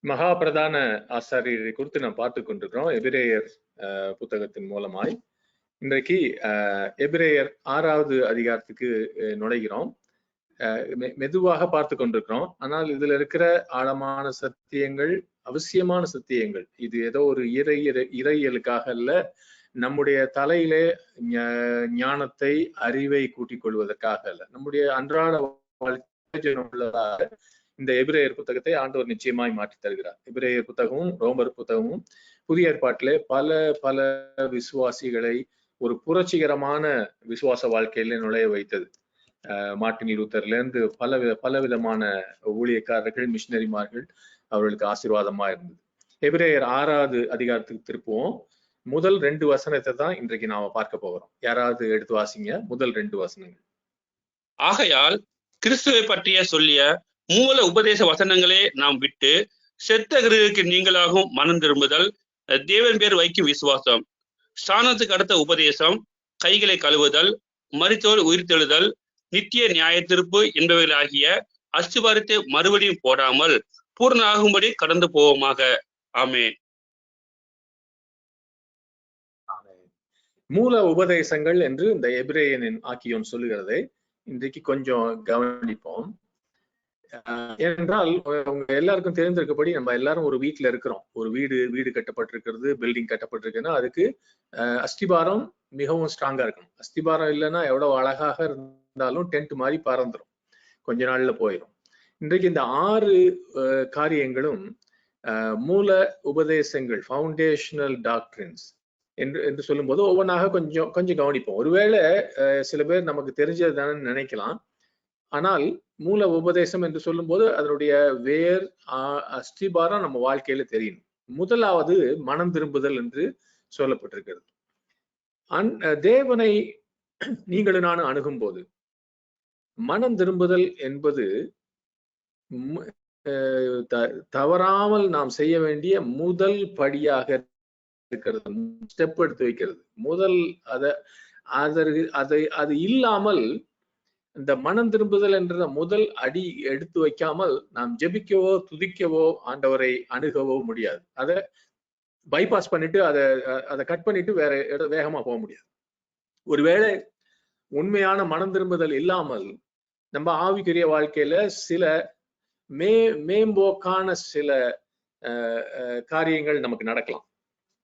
மகா பிரதான ஆசாரியரை குறித்து நாம் பார்த்து கொண்டிருக்கிறோம் எபிரேயர் புத்தகத்தின் மூலமாய். இன்றைக்கு எபிரேயர் 6வது அதிகாரத்துக்கு நுழைகிறோம். மெதுவாக பார்த்து கொண்டிருக்கிறோம். ஆனால் இதுல இருக்கிற ஆழமான சத்தியங்கள், அவசியமான சத்தியங்கள். இது ஏதோ ஒரு இறையியலுக்காக அல்ல, நம்முடைய தலையிலே ஞானத்தை, அறிவை கூட்டிக் கொள்வதற்காக அல்ல, நம்முடைய அன்றாட வாழ்க்கை இந்த எபிரேயர் புத்தகத்தை ஆண்டவர் நிச்சயமாய் மாற்றி தருகிறார். எபிரேயர் புத்தகமும் ரோமர் புத்தகமும் புதிய ஏற்பாட்டிலே பல பல விசுவாசிகளை ஒரு புரட்சிகரமான விசுவாச வாழ்க்கையில நுழைய வைத்தது. மார்ட்டின் லூத்தர்ல இருந்து பலவிதமான ஊழியக்காரர்கள், மிஷினரிமார்கள் அவர்களுக்கு ஆசீர்வாதமா இருந்தது. எபிரேயர் 6வது அதிகாரத்துக்கு திருப்புவோம். முதல் 2 வசனத்தை தான் இன்றைக்கு நாம பார்க்க போகிறோம். யாராவது எடுத்து வாசிங்க முதல் 2 வசனங்கள். ஆகையால் கிறிஸ்துவை பற்றிய சொல்லிய மூல உபதேச வசனங்களே நாம் விட்டு செத்த கிரகத்துக்கு நீங்களாகும் மனம் திரும்புதல், தேவன் பேர் வைக்கும் விசுவாசம், ஸ்தானத்துக்கு அடுத்த உபதேசம், கைகளை கழுவுதல், மரித்தோர் உயிர்த்தெழுதல், நித்திய நியாய தீர்ப்பு என்பவைகளாகிய அஸ்திபாரத்தை மறுபடியும் போடாமல் பூர்ண ஆகும்படி கடந்து போவோமாக. ஆமென். மூல உபதேசங்கள் என்று இந்த எபிரேயனின் ஆக்கியோன் சொல்லுகிறதை இன்றைக்கு கொஞ்சம் கவனிப்போம். ஏனென்றால் உங்க எல்லாருக்கும் தெரிந்திருக்கப்படி நம்ம எல்லாரும் ஒரு வீட்டுல இருக்கிறோம். ஒரு வீடு கட்டப்பட்டிருக்கிறது, பில்டிங் கட்டப்பட்டிருக்குன்னா அதுக்கு அஸ்திபாரம் மிகவும் ஸ்ட்ராங்கா இருக்கணும். அஸ்திபாரம் இல்லைன்னா எவ்வளவு அழகாக இருந்தாலும் டென்ட் மாதிரி பறந்துடும், கொஞ்ச நாள்ல போயிடும். இன்றைக்கு இந்த 6 காரியங்களும் மூல உபதேசங்கள், ஃபவுண்டேஷனல் டாக்ட்ரின்ஸ் என்று சொல்லும் போது ஒவ்வொன்றாக கொஞ்சம் கவனிப்போம். ஒருவேளை சில பேர் நமக்கு தெரிஞ்சதுதானே நினைக்கலாம். ஆனால் மூல உபதேசம் என்று சொல்லும் போது அதனுடைய வேர், அஸ்திபாரம் நம்ம வாழ்க்கையில தெரியணும். முதலாவது மனம் திரும்புதல் என்று சொல்லப்பட்டிருக்கிறது. தேவனை நீங்களும் நானும் அணுகும் போது மனம் திரும்புதல் என்பது தவறாமல் நாம் செய்ய வேண்டிய முதல் படியாக இருக்கிறது. ஸ்டெப் எடுத்து வைக்கிறது முதல். அது இல்லாமல் இந்த மனம் திரும்புதல் என்ற முதல் அடி எடுத்து வைக்காமல் நாம் ஜெபிக்கவோ துதிக்கவோ ஆண்டவரை அணுகவோ முடியாது. அதை பைபாஸ் பண்ணிட்டு அதை கட் பண்ணிட்டு வேற வேகமா போக முடியாது. ஒருவேளை உண்மையான மனம் திரும்புதல் இல்லாமல் நம்ம ஆவிக்குரிய வாழ்க்கையில சில மேம்போக்கான சில காரியங்கள் நமக்கு நடக்கலாம்.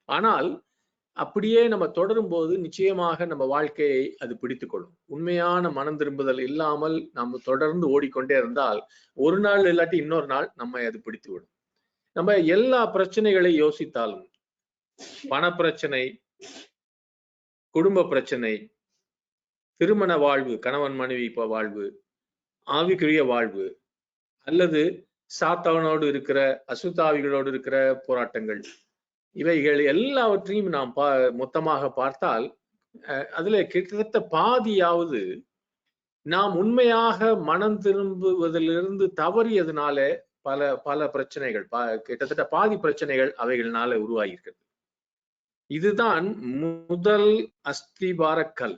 ஆனால் அப்படியே நம்ம தொடரும் போது நிச்சயமாக நம்ம வாழ்க்கையை அது பிடித்துக் கொள்ளும். உண்மையான மனம் திரும்புதல் இல்லாமல் நம்ம தொடர்ந்து ஓடிக்கொண்டே இருந்தால் ஒரு நாள் இல்லாட்டி இன்னொரு நாள் நம்ம அது பிடித்து விடும். நம்ம எல்லா பிரச்சனைகளை யோசித்தாலும், பண பிரச்சனை, குடும்ப பிரச்சனை, திருமண வாழ்வு, கணவன் மனைவி வாழ்வு, ஆவிக்குரிய வாழ்வு, அல்லது சாத்தானோடு இருக்கிற அசுத்தாவிகளோடு இருக்கிற போராட்டங்கள், இவைகள் எல்லாவற்றையும் நாம் மொத்தமாக பார்த்தால் அதுல கிட்டத்தட்ட பாதியாவது நாம் உண்மையாக மனம் திரும்புவதிலிருந்து தவறியதுனால பல பிரச்சனைகள், கிட்டத்தட்ட பாதி பிரச்சனைகள் அவைகள்னால உருவாகியிருக்கிறது. இதுதான் முதல் அஸ்திபாரக்கல்.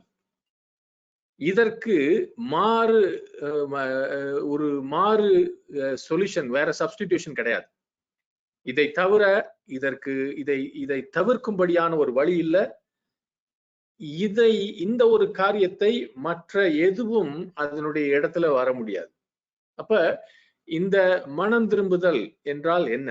இதற்கு ஒரு மாறு சொல்யூஷன், வேற சப்ஸ்டிடியூஷன் கிடையாது. இதை தவிர இதை தவிர்க்கும்படியான ஒரு வழி இல்லை. இந்த ஒரு காரியத்தை மற்ற எதுவும் அதனுடைய இடத்துல வர முடியாது. அப்ப இந்த மனம் திரும்புதல் என்றால் என்ன?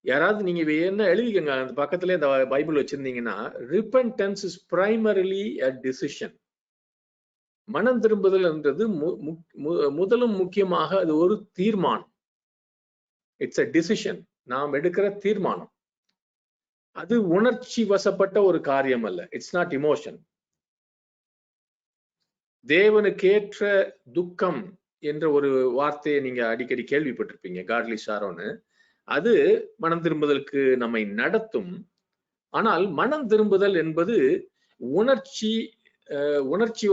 யாராவது நீங்க என்ன எழுதிக்கங்க, அந்த பக்கத்துல இந்த பைபிள் வச்சிருந்தீங்கன்னா, repentance is primarily a decision. மனம் திரும்புதல் என்றது முதலும் முக்கியமாக அது ஒரு தீர்மானம். It's a decision. நாம் எடுக்கிற தீர்மானம். அது உணர்ச்சி வசப்பட்ட ஒரு காரியம் அல்ல. It's not emotion. தேவனுக்கேற்ற துக்கம் என்ற ஒரு வார்த்தையை நீங்க அடிக்கடி கேள்விப்பட்டிருப்பீங்க, காட்லி சாரோன்னு. அது மனம் திரும்புதலுக்கு நம்மை நடத்தும். ஆனால் மனம் திரும்புதல் என்பது உணர்ச்சி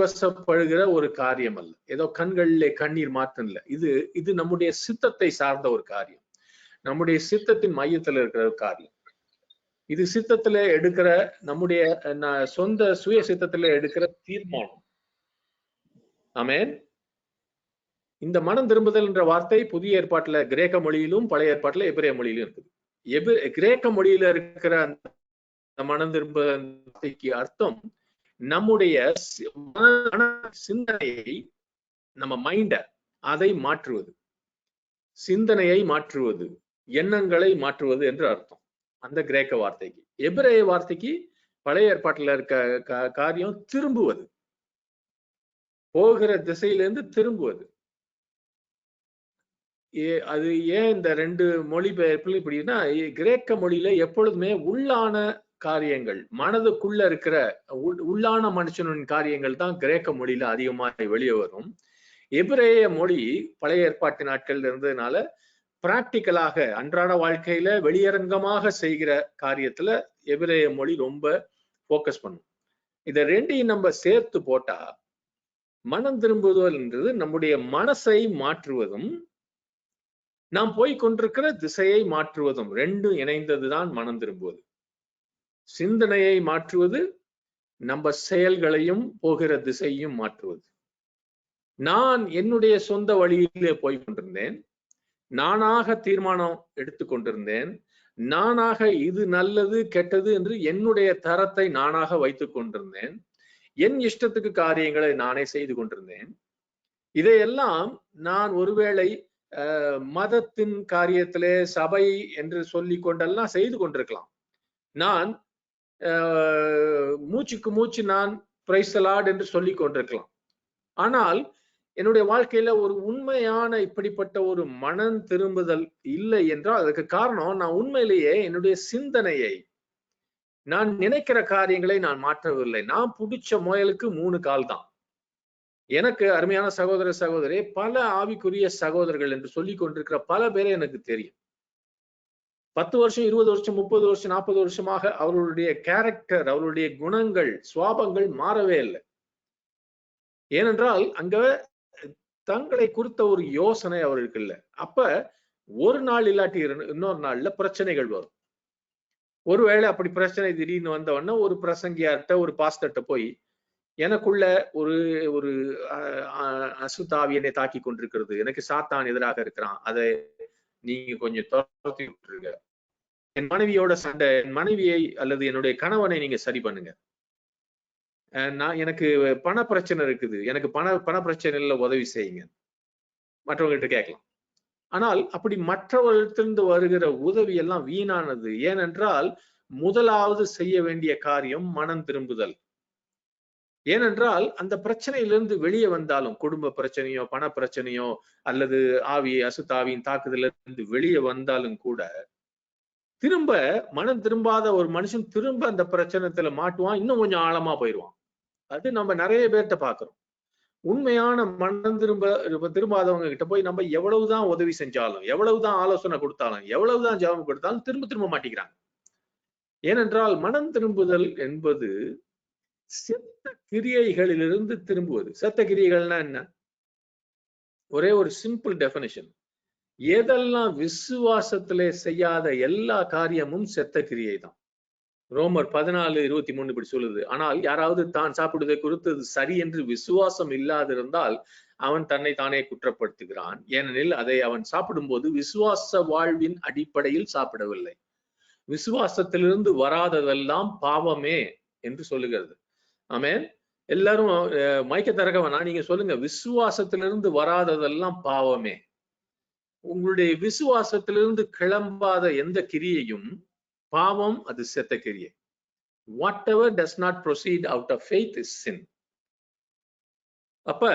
வசப்படுகிற ஒரு காரியம் அல்ல. ஏதோ கண்களிலே கண்ணீர் மாற்றம் இல்லை. இது நம்முடைய சித்தத்தை சார்ந்த ஒரு காரியம், நம்முடைய சித்தத்தின் மையத்தில் இருக்கிற ஒரு காரியம். இது சித்தத்துல எடுக்கிற, நம்முடைய சொந்த சுய சித்தத்துல எடுக்கிற தீர்மானம். ஆமென். இந்த மனம் திரும்புதல் என்ற வார்த்தை புதிய ஏற்பாட்டுல கிரேக்க மொழியிலும் பழைய ஏற்பாட்டுல எபிரேய மொழியிலும் இருக்குது. கிரேக்க மொழியில இருக்கிற அந்த மனம் திரும்புதலுக்கு அர்த்தம் நம்முடைய சிந்தனையை, நம்ம மைண்ட அதை மாற்றுவது, சிந்தனையை மாற்றுவது, எண்ணங்களை மாற்றுவது என்று அர்த்தம் அந்த கிரேக்க வார்த்தைக்கு. எபிரேய வார்த்தைக்கு பழைய ஏற்பாட்டுல இருக்க காரியம் திரும்புவது, போகிற திசையிலிருந்து திரும்புவது. அது ஏன் இந்த ரெண்டு மொழிபெயர்ப்புல இப்படின்னா, கிரேக்க மொழியில எப்பொழுதுமே உள்ளான காரியங்கள், மனதுக்குள்ள இருக்கிற உள்ளான மனுஷனின் காரியங்கள் தான் கிரேக்க மொழியில அதிகமாக வெளியே வரும். எபிரேய மொழி பழைய ஏற்பாட்டு நாட்கள் இருந்ததுனால பிராக்டிக்கலாக அன்றாட வாழ்க்கையில வெளியரங்கமாக செய்கிற காரியத்துல எபிரேய மொழி ரொம்ப போக்கஸ் பண்ணும். இதை ரெண்டையும் நம்ம சேர்த்து போட்டா மனம் திரும்புதல் என்றது நம்முடைய மனசை மாற்றுவதும் நாம் போய்கொண்டிருக்கிற திசையை மாற்றுவதும் ரெண்டும் இணைந்ததுதான் மனம் திரும்புவது. சிந்தனையை மாற்றுவது, நம்ம செயல்களையும் போகிற திசையும் மாற்றுவது. நான் என்னுடைய சொந்த வழியிலே போய் கொண்டிருந்தேன், நானாக தீர்மானம் எடுத்துக்கொண்டிருந்தேன், நானாக இது நல்லது கெட்டது என்று என்னுடைய தரத்தை நானாக வைத்துக் கொண்டிருந்தேன், என் இஷ்டத்துக்கு காரியங்களை நானே செய்து கொண்டிருந்தேன். இதையெல்லாம் நான் ஒருவேளை மதத்தின் காரியத்திலே சபை என்று சொல்லி கொண்டெல்லாம் செய்து கொண்டிருக்கலாம். நான் மூச்சுக்கு மூச்சு நான் பிரைஸ் தி லார்ட் என்று சொல்லி கொண்டிருக்கலாம். ஆனால் என்னுடைய வாழ்க்கையில ஒரு உண்மையான இப்படிப்பட்ட ஒரு மனம் திரும்புதல் இல்லை என்றால் அதுக்கு காரணம் நான் உண்மையிலேயே என்னுடைய சிந்தனையை, நான் நினைக்கிற காரியங்களை நான் மாற்றவில்லை. நான் பிடிச்ச முயலுக்கு 3 கால் தான். எனக்கு அருமையான சகோதர சகோதரி, பல ஆவிக்குரிய சகோதரர்கள் என்று சொல்லிக் கொண்டிருக்கிற பல பேரை எனக்கு தெரியும். 10 வருஷம் 20 வருஷம் 30 வருஷம் 40 வருஷமாக அவர்களுடைய கேரக்டர், அவர்களுடைய குணங்கள், சுவாபங்கள் மாறவே இல்லை. ஏனென்றால் அங்க தங்களை குறித்த ஒரு யோசனை அவர்களுக்கு இல்லை. அப்ப ஒரு நாள் இல்லாட்டி இன்னொரு நாள்ல பிரச்சனைகள் வரும். ஒருவேளை அப்படி பிரச்சனை திடீர்னு வந்தவொடனே ஒரு பிரசங்கியார்ட்ட, ஒரு பாஸ்டர்ட்ட போய் எனக்குள்ள ஒரு ஒரு அசுத்தாவி என்னை தாக்கி கொண்டிருக்கிறது, எனக்கு சாத்தான் எதிராக இருக்கிறான், அதை நீங்க கொஞ்சம் துரத்தி விட்டுருங்க, என் மனைவியோட சண்டை, என் மனைவியை அல்லது என்னுடைய கணவனை நீங்க சரி பண்ணுங்க, நான் எனக்கு பண பிரச்சனை இருக்குது, எனக்கு பண பிரச்சனைல உதவி செய்யுங்க, மற்றவங்கள்ட்ட கேட்கலாம். ஆனால் அப்படி மற்றவர்களிடத்திலிருந்து வருகிற உதவி எல்லாம் வீணானது. ஏனென்றால் முதலாவது செய்ய வேண்டிய காரியம் மனம் திரும்புதல். ஏனென்றால் அந்த பிரச்சனையிலிருந்து வெளியே வந்தாலும், குடும்ப பிரச்சனையோ பண பிரச்சனையோ அல்லது அசுத்தாவியின் தாக்குதலிருந்து வெளியே வந்தாலும் கூட திரும்ப மனம் திரும்பாத ஒரு மனுஷன் திரும்ப அந்த பிரச்சனைத்துல மாட்டுவான், இன்னும் கொஞ்சம் ஆழமா போயிடுவான். அது நம்ம நிறைய பேர்கிட்ட பாக்குறோம். உண்மையான மனம் திரும்பாதவங்க கிட்ட போய் நம்ம எவ்வளவுதான் உதவி செஞ்சாலும், எவ்வளவுதான் ஆலோசனை கொடுத்தாலும், எவ்வளவுதான் ஜெபம் கொடுத்தாலும் திரும்ப மாட்டிக்கிறாங்க. ஏனென்றால் மனம் திரும்புதல் என்பது செத்த கிரியைகளிலிருந்து திரும்புவது. செத்த கிரியைகள்னா என்ன? ஒரே ஒரு சிம்பிள் டெபினிஷன். எதெல்லாம் விசுவாசத்திலே செய்யாத எல்லா காரியமும் செத்த கிரியை தான். ரோமர் 14:23 இப்படி சொல்லுது. ஆனால் யாராவது தான் சாப்பிடுவதை குறித்து சரி என்று விசுவாசம் இல்லாதிருந்தால் அவன் தன்னை தானே குற்றப்படுத்துகிறான். ஏனெனில் அதை அவன் சாப்பிடும்போது விசுவாச வாழ்வின் அடிப்படையில் சாப்பிடவில்லை. விசுவாசத்திலிருந்து வராததெல்லாம் பாவமே என்று சொல்லுகிறது. ஆமென். எல்லாரும் மைக்க திறக்க வேணாம், நீங்க சொல்லுங்க, விசுவாசத்திலிருந்து வராததெல்லாம் பாவமே. உங்களுடைய விசுவாசத்திலிருந்து கிளம்பாத எந்த கிரியையும் பாவம், அது செத்த கிரியை. Whatever does not proceed out of faith is sin. அப்ப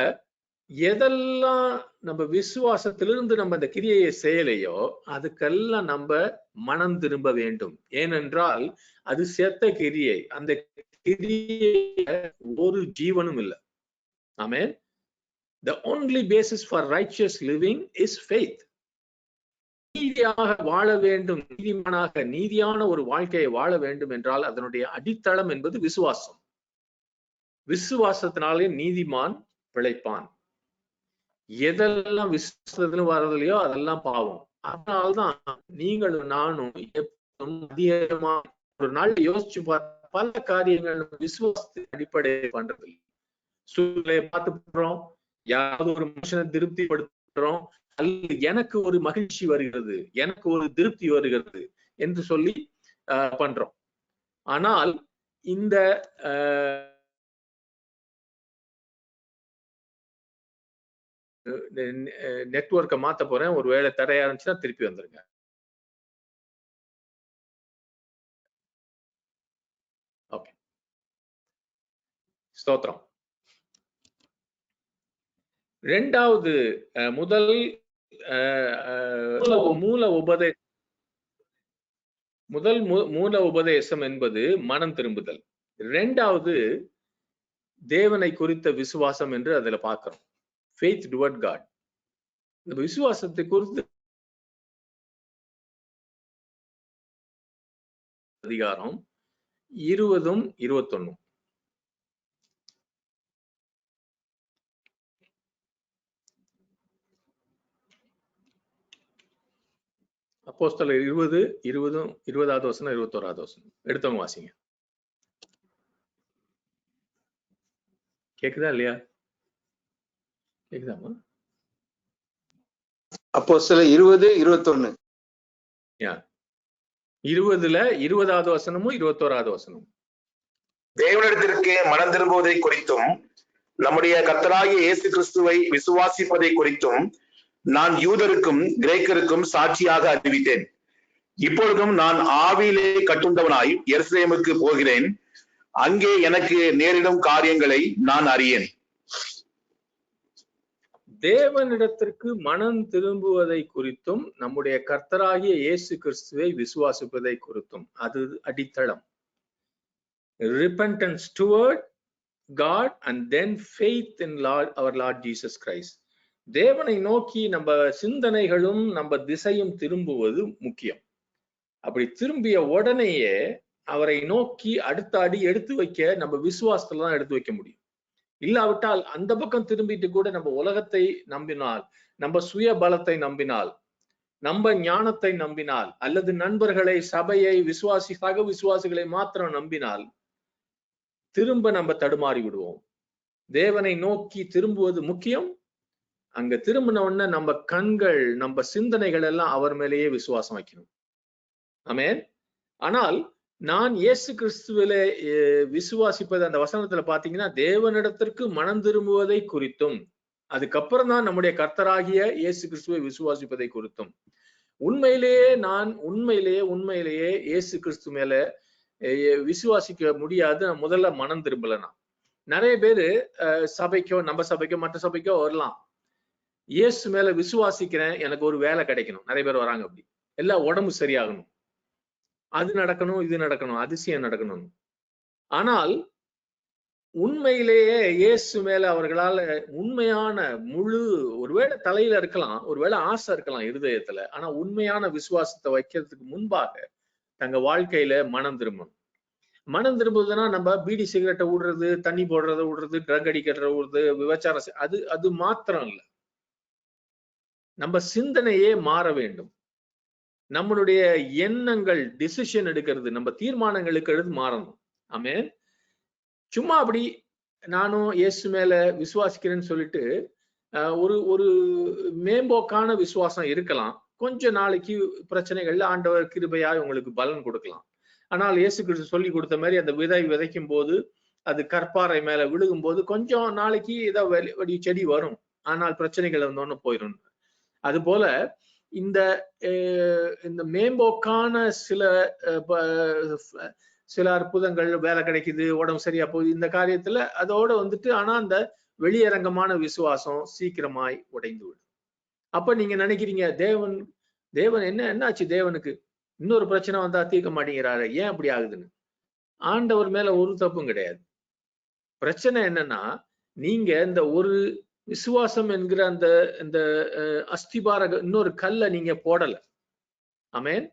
எதெல்லாம் நம்ம விசுவாசத்திலிருந்து நம்ம அந்த கிரியையை செய்யலையோ அதுக்கெல்லாம் நம்ம மனம் திரும்ப வேண்டும். ஏனென்றால் அது செத்த கிரியை. அந்த கிரியை ஒரு ஜீவனும் இல்லை. ஆமென். The only basis for righteous living is faith. நீதியாக வாழ வேண்டும், நீதிமானாக நீதியான ஒரு வாழ்க்கையை வாழ வேண்டும் என்றால் அதனுடைய அடித்தளம் என்பது விசுவாசம். விசுவாசத்தினாலே நீதிமான் பிழைப்பான். எதெல்லாம் விசுவாசத்திலும் வரலையோ அதெல்லாம் பாவம். அதனால்தான் நீங்களும் நானும் எப்போதும் அதிகமா ஒரு நாள் யோசிச்சு பல காரியங்கள் விசுவாசத்தின் அடிப்படையை பண்றது. சூழ்நிலையை பார்த்து பண்றோம், யாராவது ஒரு மனுஷனை திருப்திப்படுத்த எனக்கு ஒரு மகிழ்ச்சி வருகிறது, எனக்கு ஒரு திருப்தி வருகிறது என்று சொல்லி பண்றோம். ஆனால் இந்த நெட்வொர்க்கை மாத்த போறேன், ஒருவேளை தடையா இருந்துச்சுன்னா திருப்பி வந்துருங்க. ஓகே, ஸ்தோத்திரம். இரண்டாவது முதல் மூல உபதேசம் என்பது மனம் திரும்புதல். இரண்டாவது தேவனை குறித்த விசுவாசம் என்று அதுல பார்க்கிறோம். faith toward God. இந்த விசுவாசத்தை குறித்து அதிகாரம் 20-21. அப்போஸ்தலர் 20-20வது வசனம் 21வது வசனம் எடுத்தவங்க வாசிங்க. கேக்குதா இல்லையா? கேக்குதாமா? அப்போஸ்தலர் 20-21. 20வது வசனமும் 21வது வசனம். தேவனிடத்திற்கு மனம் திரும்புவதை குறித்தும் நம்முடைய கர்த்தராகிய இயேசு கிறிஸ்துவை விசுவாசிப்பதை குறித்தும் நான் யூதருக்கும் கிரேக்கருக்கும் சாட்சியாக அறிவித்தேன். இப்பொழுதும் நான் ஆவியிலே கட்டுண்டவனாய் எருசலேமுக்கு போகிறேன். அங்கே எனக்கு நேரிடும் காரியங்களை நான் அறியேன். தேவனிடத்திற்கு மனம் திரும்புவதை குறித்தும் நம்முடைய கர்த்தராகிய இயேசு கிறிஸ்துவை விசுவாசிப்பதை குறித்தும், அது அடித்தளம். Repentance toward God and then faith in our Lord Jesus Christ. தேவனை நோக்கி நம்ம சிந்தனைகளும் நம்ம திசையும் திரும்புவது முக்கியம். அப்படி திரும்பிய உடனேயே அவரை நோக்கி அடுத்த அடி எடுத்து வைக்க நம்ம விசுவாசத்துல தான் எடுத்து வைக்க முடியும். இல்லாவிட்டால் அந்த பக்கம் திரும்பிட்டு கூட நம்ம உலகத்தை நம்பினால், நம்ம சுய பலத்தை நம்பினால், நம்ம ஞானத்தை நம்பினால், அல்லது நண்பர்களை, சபையை, சக விசுவாசிகளை மாத்திரம் நம்பினால் திரும்ப நம்ம தடுமாறி விடுவோம். தேவனை நோக்கி திரும்புவது முக்கியம். அங்க திரும்பின உடனே நம்ம கண்கள், நம்ம சிந்தனைகள் எல்லாம் அவர் மேலேயே விசுவாசம் வைக்கணும். ஆமென். ஆனால் நான் இயேசு கிறிஸ்துவிலே விசுவாசிப்பது, அந்த வசனத்துல பாத்தீங்கன்னா தேவனிடத்திற்கு மனம் திரும்புவதை குறித்தும், அதுக்கப்புறம் தான் நம்முடைய கர்த்தராகிய இயேசு கிறிஸ்துவை விசுவாசிப்பதை குறித்தும். உண்மையிலேயே இயேசு கிறிஸ்து மேல விசுவாசிக்க முடியாது. முதல்ல மனம் திரும்பலனா. நிறைய பேரு சபைக்கோ, நம்ம சபைக்கோ, மற்ற சபைக்கோ வரலாம். இயேசு மேல விசுவாசிக்கிறேன், எனக்கு ஒரு வேலை கிடைக்கணும். நிறைய பேர் வராங்க. அப்படி எல்லாம் உடம்பு சரியாகணும், அது நடக்கணும், இது நடக்கணும், அதிசயம் நடக்கணும். ஆனால் உண்மையிலேயே இயேசு மேல அவர்களால உண்மையான ஒருவேளை தலையில இருக்கலாம், ஒருவேளை ஆசை இருக்கலாம் இருதயத்துல, ஆனா உண்மையான விசுவாசத்தை வைக்கிறதுக்கு முன்பாக தங்க வாழ்க்கையில மனம் திரும்பணும். மனம் திரும்புவதுன்னா நம்ம பீடி சிகரெட்டை விடுறது, தண்ணி போடுறத விடுறது, ட்ரக் அடிக்கிறத விடுறது, விபச்சாரம், அது மாத்திரம் இல்லை. நம்ம சிந்தனையே மாற வேண்டும். நம்மளுடைய எண்ணங்கள், டிசிஷன் எடுக்கிறது, நம்ம தீர்மானங்கள் எடுக்கிறது மாறணும். ஆமென். சும்மா அப்படி நானும் இயேசு மேல விசுவாசிக்கிறேன்னு சொல்லிட்டு ஒரு மேம்போக்கான விசுவாசம் இருக்கலாம். கொஞ்ச நாளைக்கு பிரச்சனைகள்ல ஆண்டவர் கிருபையாய் உங்களுக்கு பலன் கொடுக்கலாம். ஆனால் இயேசு கிறிஸ்து சொல்லி கொடுத்த மாதிரி அந்த விதை விதைக்கும் போது, அது கற்பாறை மேல விழுகும் போது கொஞ்சம் நாளைக்கு ஏதோ செடி வரும், ஆனால் பிரச்சனைகள் வந்தோன்னு போயிடும். அது போல இந்த மேம்போக்கான சில அற்புதங்கள், வேலை கிடைக்குது, உடம்பு சரியா போகுது, இந்த காரியத்துல அதோட வந்துட்டு, ஆனா அந்த வெளியரங்கமான விசுவாசம் சீக்கிரமாய் உடைந்து விடும். அப்ப நீங்க நினைக்கிறீங்க, தேவன் என்னாச்சு, தேவனுக்கு இன்னொரு பிரச்சனை வந்தா தீர்க்க மாட்டேங்கிறாரு, ஏன் அப்படி ஆகுதுன்னு. ஆண்டவர் மேல ஒரு தப்பும் கிடையாது. பிரச்சனை என்னன்னா, நீங்க இந்த ஒரு விசுவாசம் என்கிற அந்த அஸ்திபார இன்னொரு கல்லை நீங்க போடல. ஆமென்.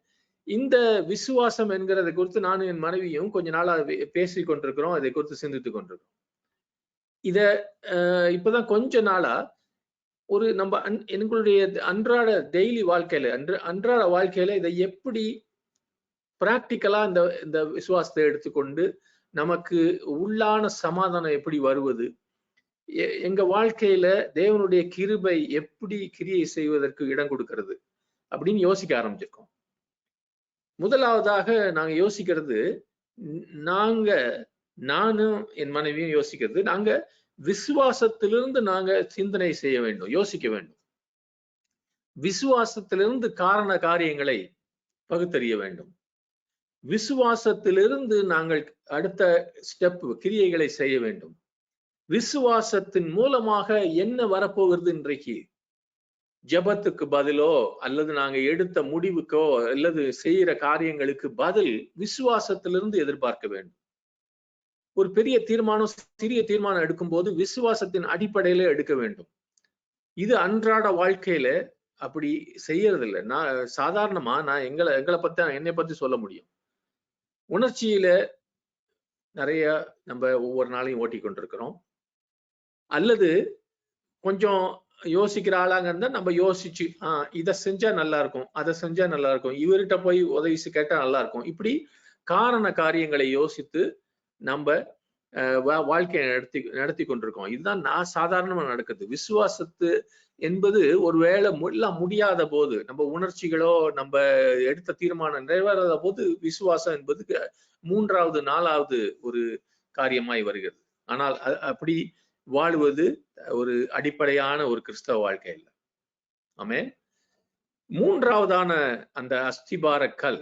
இந்த விசுவாசம் என்கிறதை குறித்து நானும் என் மனைவியும் கொஞ்ச நாளா பேசி கொண்டிருக்கிறோம், அதை குறித்து சிந்தித்துக் கொண்டிருக்கிறோம். இத இப்பதான் கொஞ்ச நாளா நம்ம எங்களுடைய அன்றாட டெய்லி வாழ்க்கையில, அன்றாட வாழ்க்கையில இதை எப்படி பிராக்டிக்கலா இந்த விசுவாசத்தை எடுத்துக்கொண்டு நமக்கு உள்ளான சமாதானம் எப்படி வருவது, எங்க வாழ்க்கையில தேவனுடைய கிருபை எப்படி கிரியை செய்வதற்கு இடம் கொடுக்கிறது அப்படின்னு யோசிக்க ஆரம்பிச்சிருக்கோம். முதலாவதாக நாங்க யோசிக்கிறது, நானும் என் மனைவியும் யோசிக்கிறது, நாங்க விசுவாசத்திலிருந்து நாங்க சிந்தனை செய்ய வேண்டும், யோசிக்க வேண்டும். விசுவாசத்திலிருந்து காரண காரியங்களை பகுத்தறிய வேண்டும். விசுவாசத்திலிருந்து நாங்கள் அடுத்த ஸ்டெப் கிரியைகளை செய்ய வேண்டும். விசுவாசத்தின் மூலமாக என்ன வரப்போகிறது இன்றைக்கு, ஜெபத்துக்கு பதிலோ அல்லது நாங்க எடுத்த முடிவுக்கோ அல்லது செய்யற காரியங்களுக்கு பதில் விசுவாசத்திலிருந்து எதிர்பார்க்க வேண்டும். ஒரு பெரிய தீர்மானம் சிறிய தீர்மானம் எடுக்கும் போது விசுவாசத்தின் அடிப்படையில எடுக்க வேண்டும். இது அன்றாட வாழ்க்கையில அப்படி செய்யறது இல்லை. நான் சாதாரணமா என்னை பத்தி சொல்ல முடியும். உணர்ச்சியில நிறைய நம்ம ஒவ்வொரு நாளையும் ஓட்டி கொண்டிருக்கிறோம். அல்லது கொஞ்சம் யோசிக்கிற ஆளாங்க இருந்தா நம்ம யோசிச்சு இதை செஞ்சா நல்லா இருக்கும், அதை செஞ்சா நல்லா இருக்கும், இவர்கிட்ட போய் உதவி கேட்டா நல்லா இருக்கும், இப்படி காரண காரியங்களை யோசித்து நம்ம வாழ்க்கையை நடத்தி கொண்டிருக்கோம். இதுதான் நான் சாதாரணமா நடக்குது. விசுவாசத்து என்பது ஒருவேளை எல்லாம் முடியாத போது, நம்ம உணர்ச்சிகளோ நம்ம எடுத்த தீர்மானம் நிறைவேறாத போது விசுவாசம் என்பது 3வது 4வது ஒரு காரியமாய் வருகிறது. ஆனால் அப்படி வாழுவது ஒரு அடிப்படையான ஒரு கிறிஸ்தவ வாழ்க்கை இல்லை. ஆமென். 3வதான அந்த அஸ்திபார கல்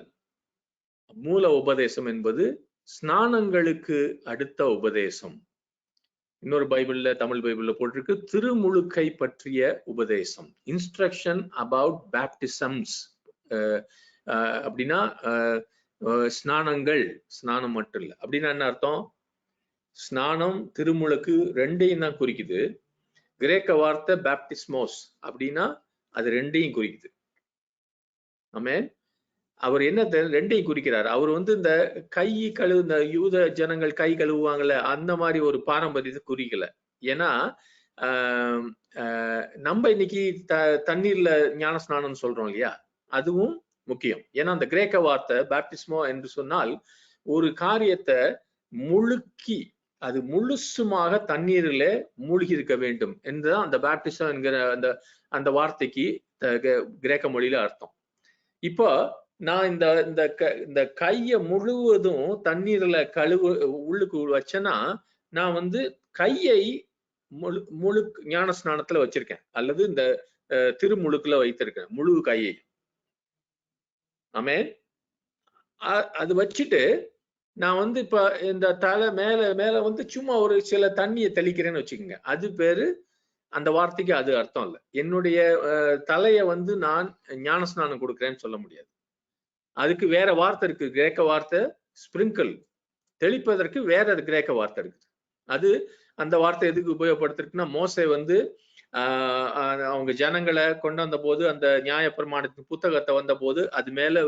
மூல உபதேசம் என்பது ஸ்நானங்களுக்கு அடுத்த உபதேசம். இன்னொரு பைபிள்ல, தமிழ் பைபிள்ல போட்டிருக்கு, திருமுழுக்கை பற்றிய உபதேசம், இன்ஸ்ட்ரக்ஷன் அபவுட் பேப்டிசம்ஸ். அப்படின்னா ஸ்நானங்கள், ஸ்நானம் மட்டும் இல்லை. அப்படின்னா என்ன அர்த்தம்? ஸ்நானம் திருமுழுக்கு ரெண்டையும் தான் குறிக்குது. கிரேக்க வார்த்தை பேப்டிஸ்மோஸ், அப்படின்னா அது ரெண்டையும் குறிக்குது. ஆமென். அவர் என்ன ரெண்டையும் குறிக்கிறார். அவர் இந்த கை கழுவு, இந்த யூத ஜனங்கள் கை கழுவுவாங்கல்ல, அந்த மாதிரி ஒரு பாரம்பரியத்தை குறிக்கல. ஏன்னா நம்ம இன்னைக்கு தண்ணீர்ல ஞான ஸ்நானம் சொல்றோம் இல்லையா, அதுவும் முக்கியம். ஏன்னா அந்த கிரேக்க வார்த்தை பேப்டிஸ்மோ என்று சொன்னால் ஒரு காரியத்தை முழுக்கி, அது முழுசுமாக தண்ணீரில மூழ்கி இருக்க வேண்டும் என்றுதான் அந்த பேப்டிசம் என்கிற அந்த வார்த்தைக்கு கிரேக்க மொழியில அர்த்தம். இப்போ நான் இந்த கைய முழுவதும் தண்ணீர்ல உள்ளுக்கு வச்சேன்னா, நான் கையை முழு ஞான ஸ்நானத்துல வச்சிருக்கேன், அல்லது இந்த திருமுழுக்குல வைத்திருக்கேன் முழு கையை. ஆமென். அது வச்சுட்டு நான் இப்ப இந்த தலை மேல சும்மா ஒரு சில தண்ணியை தெளிக்கிறேன்னு வச்சுக்கோங்க, அது பேரு, அந்த வார்த்தைக்கு அது அர்த்தம் இல்லை. என்னுடைய தலைய நான் ஞான ஸ்நானம் கொடுக்குறேன்னு சொல்ல முடியாது. அதுக்கு வேற வார்த்தை இருக்கு, கிரேக்க வார்த்தை ஸ்பிரிங்கிள், தெளிப்பதற்கு வேற கிரேக்க வார்த்தை இருக்குது. அது அந்த வார்த்தை எதுக்கு உபயோகப்படுத்திருக்குன்னா, மோசே அவங்க ஜனங்களை கொண்டு வந்த போது, அந்த நியாயப்பிரமாணத்தின் புத்தகத்தை வந்த போது அது மேல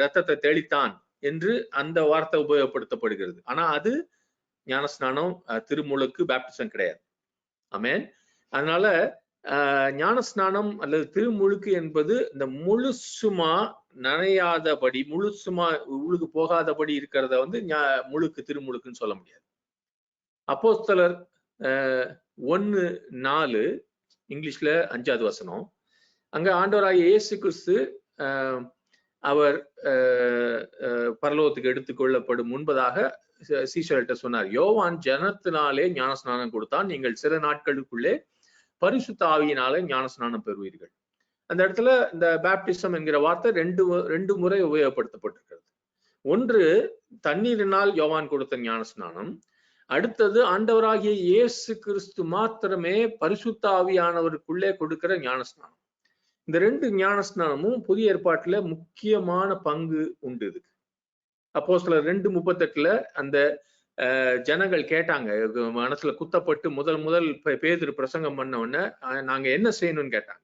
ரத்தத்தை தெளித்தான் என்று அந்த வார்த்தை உபயோகப்படுத்தப்படுகிறது. ஆனா அது ஞானஸ்நானம், திருமுழுக்கு, பேப்டிசம் கிடையாது. ஆமென். அதனால ஞானஸ்நானம் அல்லது திருமுழுக்கு என்பது இந்த முழுசுமா நனையாதபடி, முழுசுமா உள்ளுக்கு போகாதபடி இருக்கிறத முழுக்கு, திருமுழுக்குன்னு சொல்ல முடியாது. அப்போஸ்தலர் 1:4 இங்கிலீஷ்ல 5வது வசனம், அங்க ஆண்டவராகிய இயேசு கிறிஸ்து அவர் பரலோகத்துக்கு எடுத்துக்கொள்ளப்படும் முன்பதாக சீஷர்கள்ட்ட சொன்னார், யோவான் ஜனத்தினாலே ஞானஸ்நானம் கொடுத்தான், நீங்கள் சில நாட்களுக்குள்ளே பரிசுத்த ஆவியினாலே ஞானஸ்நானம் பெறுவீர்கள். அந்த இடத்துல இந்த பேப்டிசம் என்கிற வார்த்தை ரெண்டு முறை உபயோகப்படுத்தப்பட்டிருக்கிறது. ஒன்று தண்ணீரினால் யோவான் கொடுத்த ஞானஸ்நானம், அடுத்தது ஆண்டவராகிய இயேசு கிறிஸ்து மாத்திரமே பரிசுத்த ஆவியானவருக்குள்ளே கொடுக்கிற ஞானஸ்நானம். இந்த 2 ஞானஸ்நானமும் புதிய ஏற்பாட்டுல முக்கியமான பங்கு உண்டு. இதுக்கு அப்போஸ்தலர் 2:38 அந்த ஜனங்கள் கேட்டாங்க, மனசுல குத்தப்பட்டு முதல் பேதுரு பிரசங்கம் பண்ண உடனே நாங்க என்ன செய்யணும்னு கேட்டாங்க.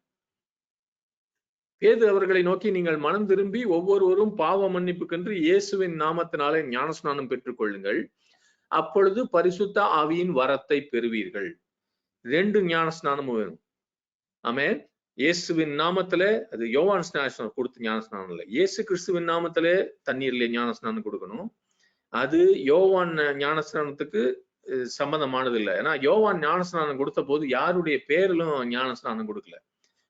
பேதுரு அவர்களை நோக்கி, நீங்கள் மனம் திரும்பி ஒவ்வொருவரும் பாவ மன்னிப்புக்கென்று இயேசுவின் நாமத்தினாலே ஞானஸ்நானம் பெற்றுக் கொள்ளுங்கள், அப்பொழுது பரிசுத்த ஆவியின் வரத்தை பெறுவீர்கள். 2 ஞானஸ்நானமும் வேணும். ஆமென். இயேசுவின் நாமத்திலே, அது யோவான் ஸ்நானம் கொடுத்த ஞானஸ்நானம் இல்லை, இயேசு கிறிஸ்துவின் நாமத்திலே தண்ணீர்ல ஞானஸ்நானம் கொடுக்கணும். அது யோவான் ஞானஸ்நானத்துக்கு சம்பந்தமானது இல்லை. ஏன்னா யோவான் ஞானஸ்நானம் கொடுத்த போது யாருடைய பேரிலும் ஞானஸ்நானம் கொடுக்கல,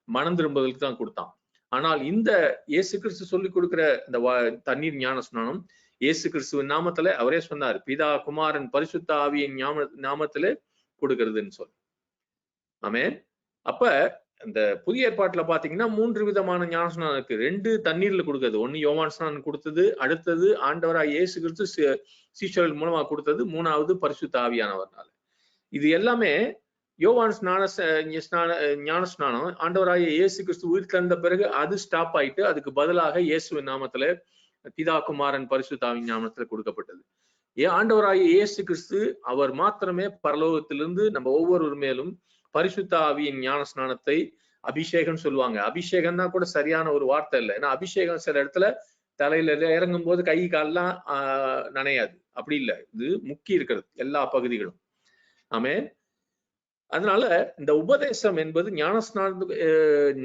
மனம் திரும்புதலுக்கு தான் கொடுத்தான். ஆனால் இந்த இயேசு கிறிஸ்து சொல்லி கொடுக்கிற இந்த தண்ணீர் ஞானஸ்நானம் இயேசு கிறிஸ்துவின் நாமத்துல அவரே சொன்னார், பிதா குமாரன் பரிசுத்த ஆவியின் நாமத்திலே கொடுக்கிறதுன்னு சொல்லி. ஆமென். அப்ப இந்த புதிய ஏற்பாட்டுல பாத்தீங்கன்னா 3 விதமான ஞானஸ்நானம் இருக்கு. 2 தண்ணீர்ல கொடுக்கிறது, ஒன்னு யோவான் ஸ்நானம் கொடுத்தது, அடுத்தது ஆண்டவராய் இயேசு கிறிஸ்து சீஷர்கள் மூலமா கொடுத்தது, 3வது பரிசுத்த ஆவியானவர்னால. இது எல்லாமே யோவான் ஞானஸ்நானம் ஆண்டவராகிய இயேசு கிறிஸ்து உயிர் தந்த பிறகு அது ஸ்டாப் ஆயிட்டு அதுக்கு பதிலாக இயேசுவின் நாமத்துல பிதா குமாரன் பரிசுத்த ஆவியின் நாமத்துல கொடுக்கப்பட்டது. ஆண்டவராகிய இயேசு கிறிஸ்து அவர் மாத்திரமே பரலோகத்திலிருந்து நம்ம ஒவ்வொரு மேலும் பரிசுத்த ஆவியின் ஞானஸ்நானத்தை, அபிஷேகம் சொல்லுவாங்க. அபிஷேகம் தான் கூட சரியான ஒரு வார்த்தை இல்லை. ஏன்னா அபிஷேகம் சில இடத்துல தலையில இறங்கும் போது கை கால்லாம் நனையாது, அப்படி இல்லை. இது முக்கி இருக்கிறது எல்லா பகுதிகளும். ஆமென். அதனால இந்த உபதேசம் என்பது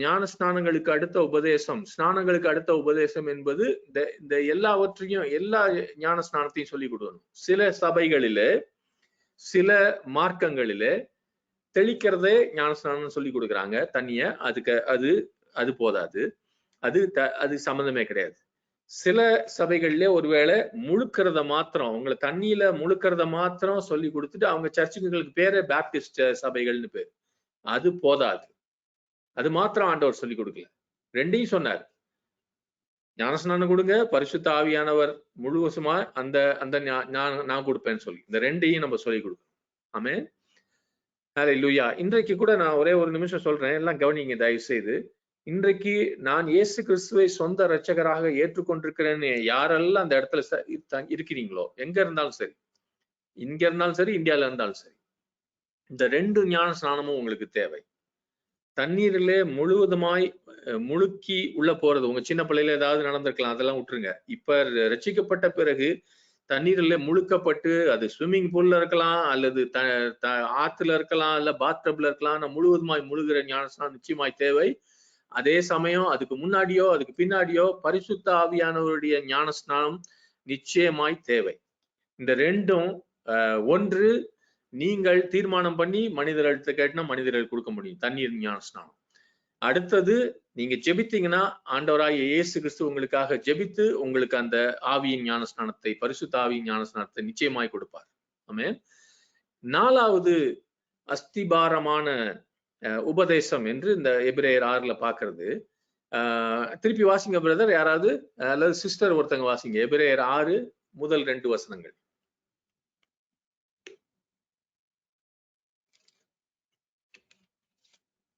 ஞானஸ்நானங்களுக்கு அடுத்த உபதேசம், ஸ்நானங்களுக்கு அடுத்த உபதேசம் என்பது இந்த எல்லாவற்றையும், எல்லா ஞான ஸ்நானத்தையும் சொல்லி கொடுக்கணும். சில சபைகளிலே சில மார்க்கங்களிலே தெளிக்கிறதே ஞானஸ்நானம் சொல்லி கொடுக்குறாங்க தண்ணிய, அதுக்கு அது போதாது, அது சம்மந்தமே கிடையாது. சில சபைகள்ல ஒருவேளை முழுக்கிறத மாத்திரம், உங்களை தண்ணியில முழுக்கிறத மாத்திரம் சொல்லி கொடுத்துட்டு அவங்க சர்ச்சுங்களுக்கு பேரே பேப்டிஸ்ட் சபைகள்னு பேர், அது போதாது. அது மாத்திரம் ஆண்டவர் சொல்லி கொடுக்கல, ரெண்டையும் சொன்னார். ஞானஸ்நானம் கொடுங்க, பரிசுத்த ஆவியானவர் முழுவதுமா அந்த நான் கொடுப்பேன்னு சொல்லி இந்த ரெண்டையும் நம்ம சொல்லி கொடுக்கணும். ஆமென். ஹல்லேலூயா. இன்றைக்கு கூட நான் ஒரே ஒரு நிமிஷம் சொல்றேன், எல்லாம் கவனிங்க தயவு செய்து. இன்றைக்கு நான் இயேசு கிறிஸ்துவை சொந்த இரட்சகராக ஏற்றுக்கொண்டிருக்கிறேன்னு யாரெல்லாம் அந்த இடத்துல இருக்கிறீங்களோ, எங்க இருந்தாலும் சரி, இங்க இருந்தாலும் சரி, இந்தியால இருந்தாலும் சரி, இந்த 2 ஞான ஸ்நானமும் உங்களுக்கு தேவை. தண்ணீரிலே முழுவதுமாய் முழுக்கி உள்ள போறது, உங்க சின்ன பிள்ளையில ஏதாவது நடந்திருக்கலாம், அதெல்லாம் விட்டுருங்க. இப்ப ரட்சிக்கப்பட்ட பிறகு தண்ணீரில் முழுக்கப்பட்டு, அது ஸ்விம்மிங் பூல்ல இருக்கலாம், அல்லது ஆத்துல இருக்கலாம், இல்ல பாத்டப்ல இருக்கலாம், முழுவதுமாய் முழுகிற ஞானஸ்நானம் நிச்சயமாய் தேவை. அதே சமயம் அதுக்கு முன்னாடியோ அதுக்கு பின்னாடியோ பரிசுத்த ஆவியானவருடைய ஞானஸ்நானம் நிச்சயமாய் தேவை. இந்த ரெண்டும் ஒன்று நீங்கள் தீர்மானம் பண்ணி மனிதர்கிட்ட கேட்டினா மனிதர்கள் கொடுக்க முடியும் தண்ணீர் ஞானஸ்நானம். அடுத்தது நீங்க ஜெபித்தீங்கன்னா ஆண்டவராகிய இயேசு கிறிஸ்து உங்களுக்காக ஜெபித்து உங்களுக்கு அந்த ஆவியின் ஞானஸ்நானத்தை, பரிசுத்த ஆவியின் ஞானஸ்நானத்தை நிச்சயமாய் கொடுப்பார். ஆமென். 4வது அஸ்திபாரமான உபதேசம் என்று இந்த எபிரேயர் 6ல பாக்குறது. திருப்பி வாசிங்க பிரதர், யாராவது அல்லது சிஸ்டர் ஒருத்தங்க வாசிங்க. எபிரேயர் 6 முதல் 2 வசனங்கள்.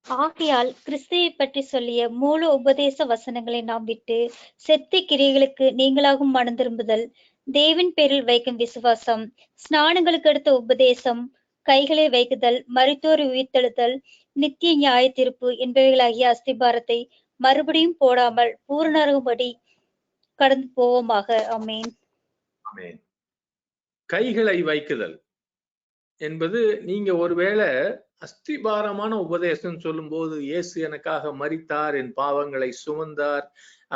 ஆகையால் கிறிஸ்துவை பற்றி சொல்லிய மூல உபதேச வசனங்களை நாம் விட்டு செத்த கிரியைகளுக்கு நீங்களாகும் மனம் திரும்புதல், தேவன் பேரில் வைக்கும் விசுவாசம், ஸ்நானங்களுக்கு அடுத்த உபதேசம், கைகளை வைக்குதல், மரித்தோர் உயிர்த்தெழுதல், நித்திய நியாய தீர்ப்பு என்பவைகளாகிய அஸ்திபாரத்தை மறுபடியும் போடாமல் பூரணரும்படி கடந்து போவோமாக. ஆமென். ஆமென். கைகளை வைக்குதல் என்பது, நீங்க ஒருவேளை அஸ்திபாரமான உபதேசம் சொல்லும் போது, இயேசு எனக்காக மரித்தார், என் பாவங்களை சுமந்தார்,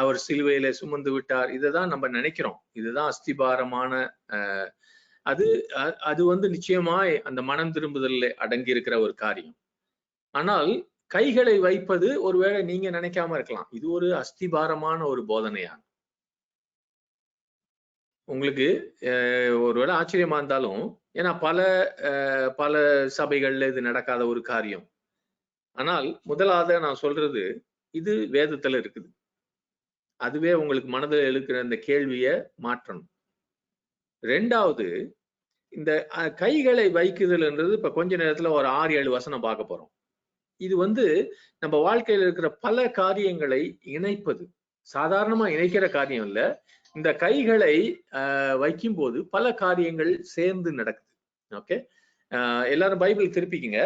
அவர் சிலுவையில சுமந்து விட்டார், இதைதான் நம்ம நினைக்கிறோம். இதுதான் அஸ்திபாரமான அது நிச்சயமாய் அந்த மனம் திரும்புதல்ல அடங்கி இருக்கிற ஒரு காரியம். ஆனால் கைகளை வைப்பது ஒருவேளை நீங்க நினைக்காம இருக்கலாம், இது ஒரு அஸ்திபாரமான ஒரு போதனையா. உங்களுக்கு ஒருவேளை ஆச்சரியமா இருந்தாலும், ஏன்னா பல சபைகள்ல இது நடக்காத ஒரு காரியம். ஆனால் முதலாவது நான் சொல்றது, இது வேதத்துல இருக்குது. அதுவே உங்களுக்கு மனதில் எழுக்கிற இந்த கேள்வியை மாற்றணும். 2வது, இந்த கைகளை வைக்குதல்ன்றது இப்ப கொஞ்ச நேரத்துல ஒரு 6-7 வசனம் பார்க்க போறோம். இது நம்ம வாழ்க்கையில இருக்கிற பல காரியங்களை இணைப்பது, சாதாரணமா இணைக்கிற காரியம் இல்ல. இந்த கைகளை வைக்கும் போது பல காரியங்கள் சேர்ந்து நடக்குது. ஓகே, எல்லாரும் பைபிள் திருப்பிக்கிங்க,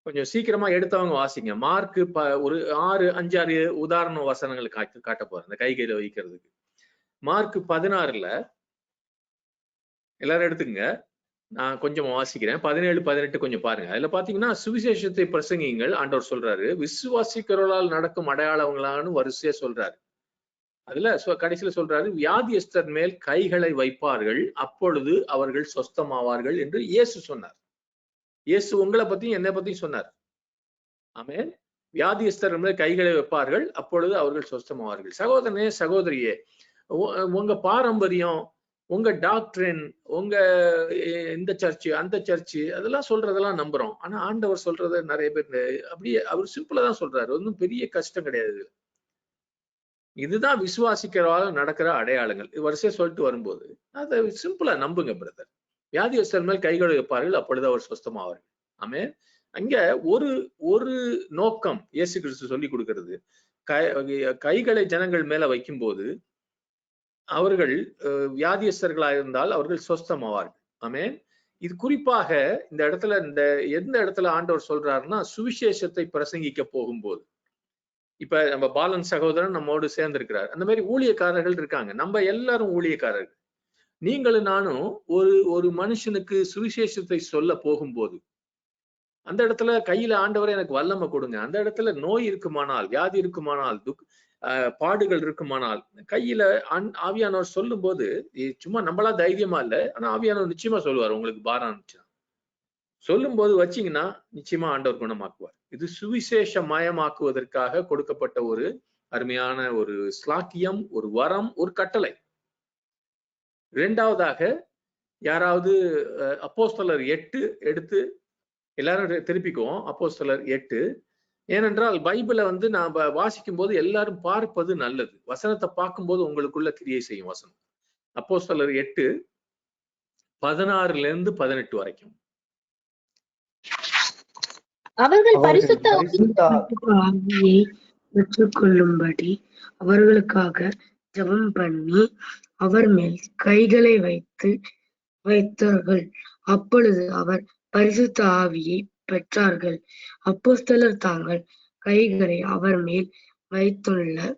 கொஞ்சம் சீக்கிரமா எடுத்தவங்க வாசிங்க. மார்க் ஒரு 5-6 உதாரண வசனங்கள் காட்ட போறேன் இந்த கைகளை வைக்கிறதுக்கு. மார்க் 16ல எல்லாரும் எடுத்துக்கங்க, நான் கொஞ்சம் வாசிக்கிறேன். 17-18 கொஞ்சம் பாருங்க. அதுல பாத்தீங்கன்னா, சுவிசேஷத்தை பிரசங்கிங்கள் ஆண்டவர் சொல்றாரு, விசுவாசிக்கிறவர்களால் நடக்கும் அடையாளங்களான்னு வரிசையா சொல்றாரு. அதுல கடைசியில சொல்றாரு, வியாதியஸ்தர் மேல் கைகளை வைப்பார்கள், அப்பொழுது அவர்கள் சொஸ்தமாவார்கள் என்று இயேசு சொன்னார். இயேசு உங்களை பத்தியும் என்னை பத்தியும் சொன்னார். ஆமென். வியாதியஸ்தர் மேல் கைகளை வைப்பார்கள், அப்பொழுது அவர்கள் சொஸ்தமாவார்கள். சகோதரனே, சகோதரியே, உங்க பாரம்பரியம், உங்க டாக்டரின், உங்க இந்த சர்ச்சு அந்த சர்ச்சு அதெல்லாம் சொல்றதெல்லாம் நம்புறோம். ஆனா ஆண்டவர் சொல்றத நிறைய பேர் அப்படியே அவர் சிம்பிளா தான் சொல்றாரு. ஒன்றும் பெரிய கஷ்டம் கிடையாது. இதுதான் விசுவாசிக்கிறவாக நடக்கிற அடையாளங்கள். வரிசையா சொல்லிட்டு வரும்போது அதை சிம்பிளா நம்புங்க பிரதர். வியாதியஸ்தர் மேல் கைகளை வைப்பார்கள், அப்பொழுது அவர் சொஸ்தமாவார்கள். ஆமென். அங்க ஒரு நோக்கம் இயேசு கிறிஸ்து சொல்லி கொடுக்கிறது. கைகளை ஜனங்கள் மேல வைக்கும் போது அவர்கள் வியாதியஸ்தர்களா இருந்தால் அவர்கள் சொஸ்தமாவார்கள். ஆமென். இது குறிப்பாக இந்த இடத்துல எந்த இடத்துல ஆண்டவர் சொல்றாருன்னா, சுவிசேஷத்தை பிரசங்கிக்க போகும்போது. இப்ப நம்ம பாலன் சகோதரன் நம்மோடு சேர்ந்து இருக்கிறார். அந்த மாதிரி ஊழியக்காரர்கள் இருக்காங்க. நம்ம எல்லாரும் ஊழியக்காரர்கள். நீங்களும் நானும் ஒரு மனுஷனுக்கு சுவிசேஷத்தை சொல்ல போகும்போது அந்த இடத்துல கையில ஆண்டவரை எனக்கு வல்லமை கொடுங்க. அந்த இடத்துல நோய் இருக்குமானால், வியாதி இருக்குமானால், பாடுகள் இருக்குமானால், கையில ஆவியானவர் சொல்லும் போது சும்மா நம்மளா தைரியமா இல்ல, ஆனா ஆவியானவர் நிச்சயமா சொல்லுவார். உங்களுக்கு பாரம் இருந்துச்சுன்னா சொல்லும் போது வச்சீங்கன்னா நிச்சயமா ஆண்டவர் குணமாக்குவார். இது சுவிசேஷ மயமாக்குவதற்காக கொடுக்கப்பட்ட ஒரு அருமையான ஒரு ஸ்லாக்கியம், ஒரு வரம், ஒரு கட்டளை. இரண்டாவதாக, யாராவது அப்போஸ்தலர் 8 எடுத்து எல்லாரும் திருப்பிக்குவோம். அப்போஸ்தலர் 8. ஏனென்றால் பைபிளை நாம வாசிக்கும் போது எல்லாரும் பார்ப்பது நல்லது. வசனத்தை பார்க்கும்போது உங்களுக்குள்ள கிரியை செய்யும் வசனம். அப்போஸ்தலர் 8 16 18 வரைக்கும். அவர்கள் பரிசுத்த ஆவியை பெற்றுக்கொள்ளும்படி அவர்களுக்காக ஜெபம் பண்ணி அவர் மேல் கைகளை வைத்தார்கள். அப்பொழுது அவர் பரிசுத்த ஆவியை பெற்றார்கள். அப்போஸ்தலர் தாங்கள் கைகளை அவர் மேல் வைத்துள்ளார்.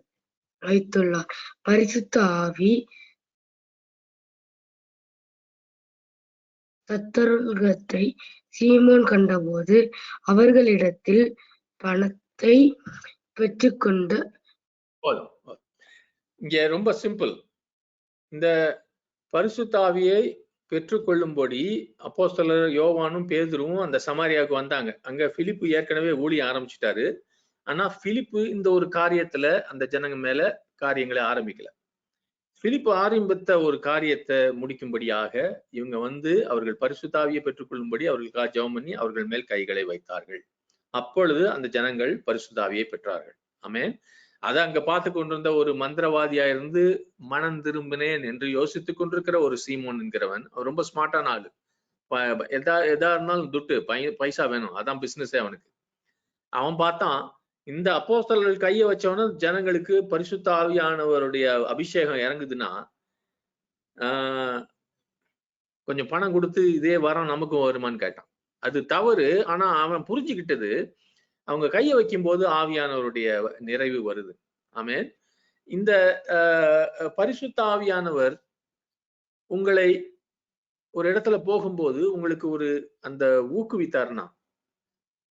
பரிசுத்த ஆவி தத்தர்கத்தை சீமோன் கண்டபோது அவர்களிடத்தில் பணத்தை பெற்றுக்கொண்டு. இங்க ரொம்ப சிம்பிள். இந்த பரிசுத்த ஆவியை பெற்றுக்கொள்ளும்படி அப்போஸ்தலர் யோவானும் பேதுருவும் அந்த சமாரியாவுக்கு வந்தாங்க. அங்க பிலிப்பு ஏற்கனவே ஊழிய ஆரம்பிச்சுட்டாரு. ஆனா பிலிப்பு இந்த ஒரு காரியத்துல அந்த ஜனங்க மேல காரியங்களை ஆரம்பிக்கல. பிலிப்பு ஆரம்பித்த ஒரு காரியத்தை முடிக்கும்படியாக இவங்க அவர்கள் பரிசுத்த ஆவியை பெற்றுக்கொள்ளும்படி அவர்களுக்காக ஜெபம் பண்ணி அவர்கள் மேல் கைகளை வைத்தார்கள். அப்பொழுது அந்த ஜனங்கள் பரிசுத்த ஆவியை பெற்றார்கள். ஆமென். அதை அங்க பார்த்து கொண்டிருந்த ஒரு மந்திரவாதியா இருந்து மனம் திரும்பினேன் என்று யோசித்துக் கொண்டிருக்கிற ஒரு சீமோன் என்கிறவன், அவர் ரொம்ப ஸ்மார்ட்டான ஆளு. எதா இருந்தாலும் துட்டு பைசா வேணும், அதான் பிசினஸே அவனுக்கு. அவன் பார்த்தான், இந்த அப்போஸ்தலர்கள் கையை வச்சவன ஜனங்களுக்கு பரிசுத்த ஆவியானவருடைய அபிஷேகம் இறங்குதுன்னா கொஞ்சம் பணம் கொடுத்து இதே வரம் நமக்கும் வருமானு கேட்டான். அது தவறு. ஆனா அவன் புரிஞ்சுக்கிட்டது, அவங்க கையை வைக்கும் போது ஆவியானவருடைய நிறைவு வருது. ஆமென். இந்த பரிசுத்த ஆவியானவர் உங்களை ஒரு இடத்துல போகும்போது உங்களுக்கு ஒரு அந்த ஊக்குவித்தார்னா,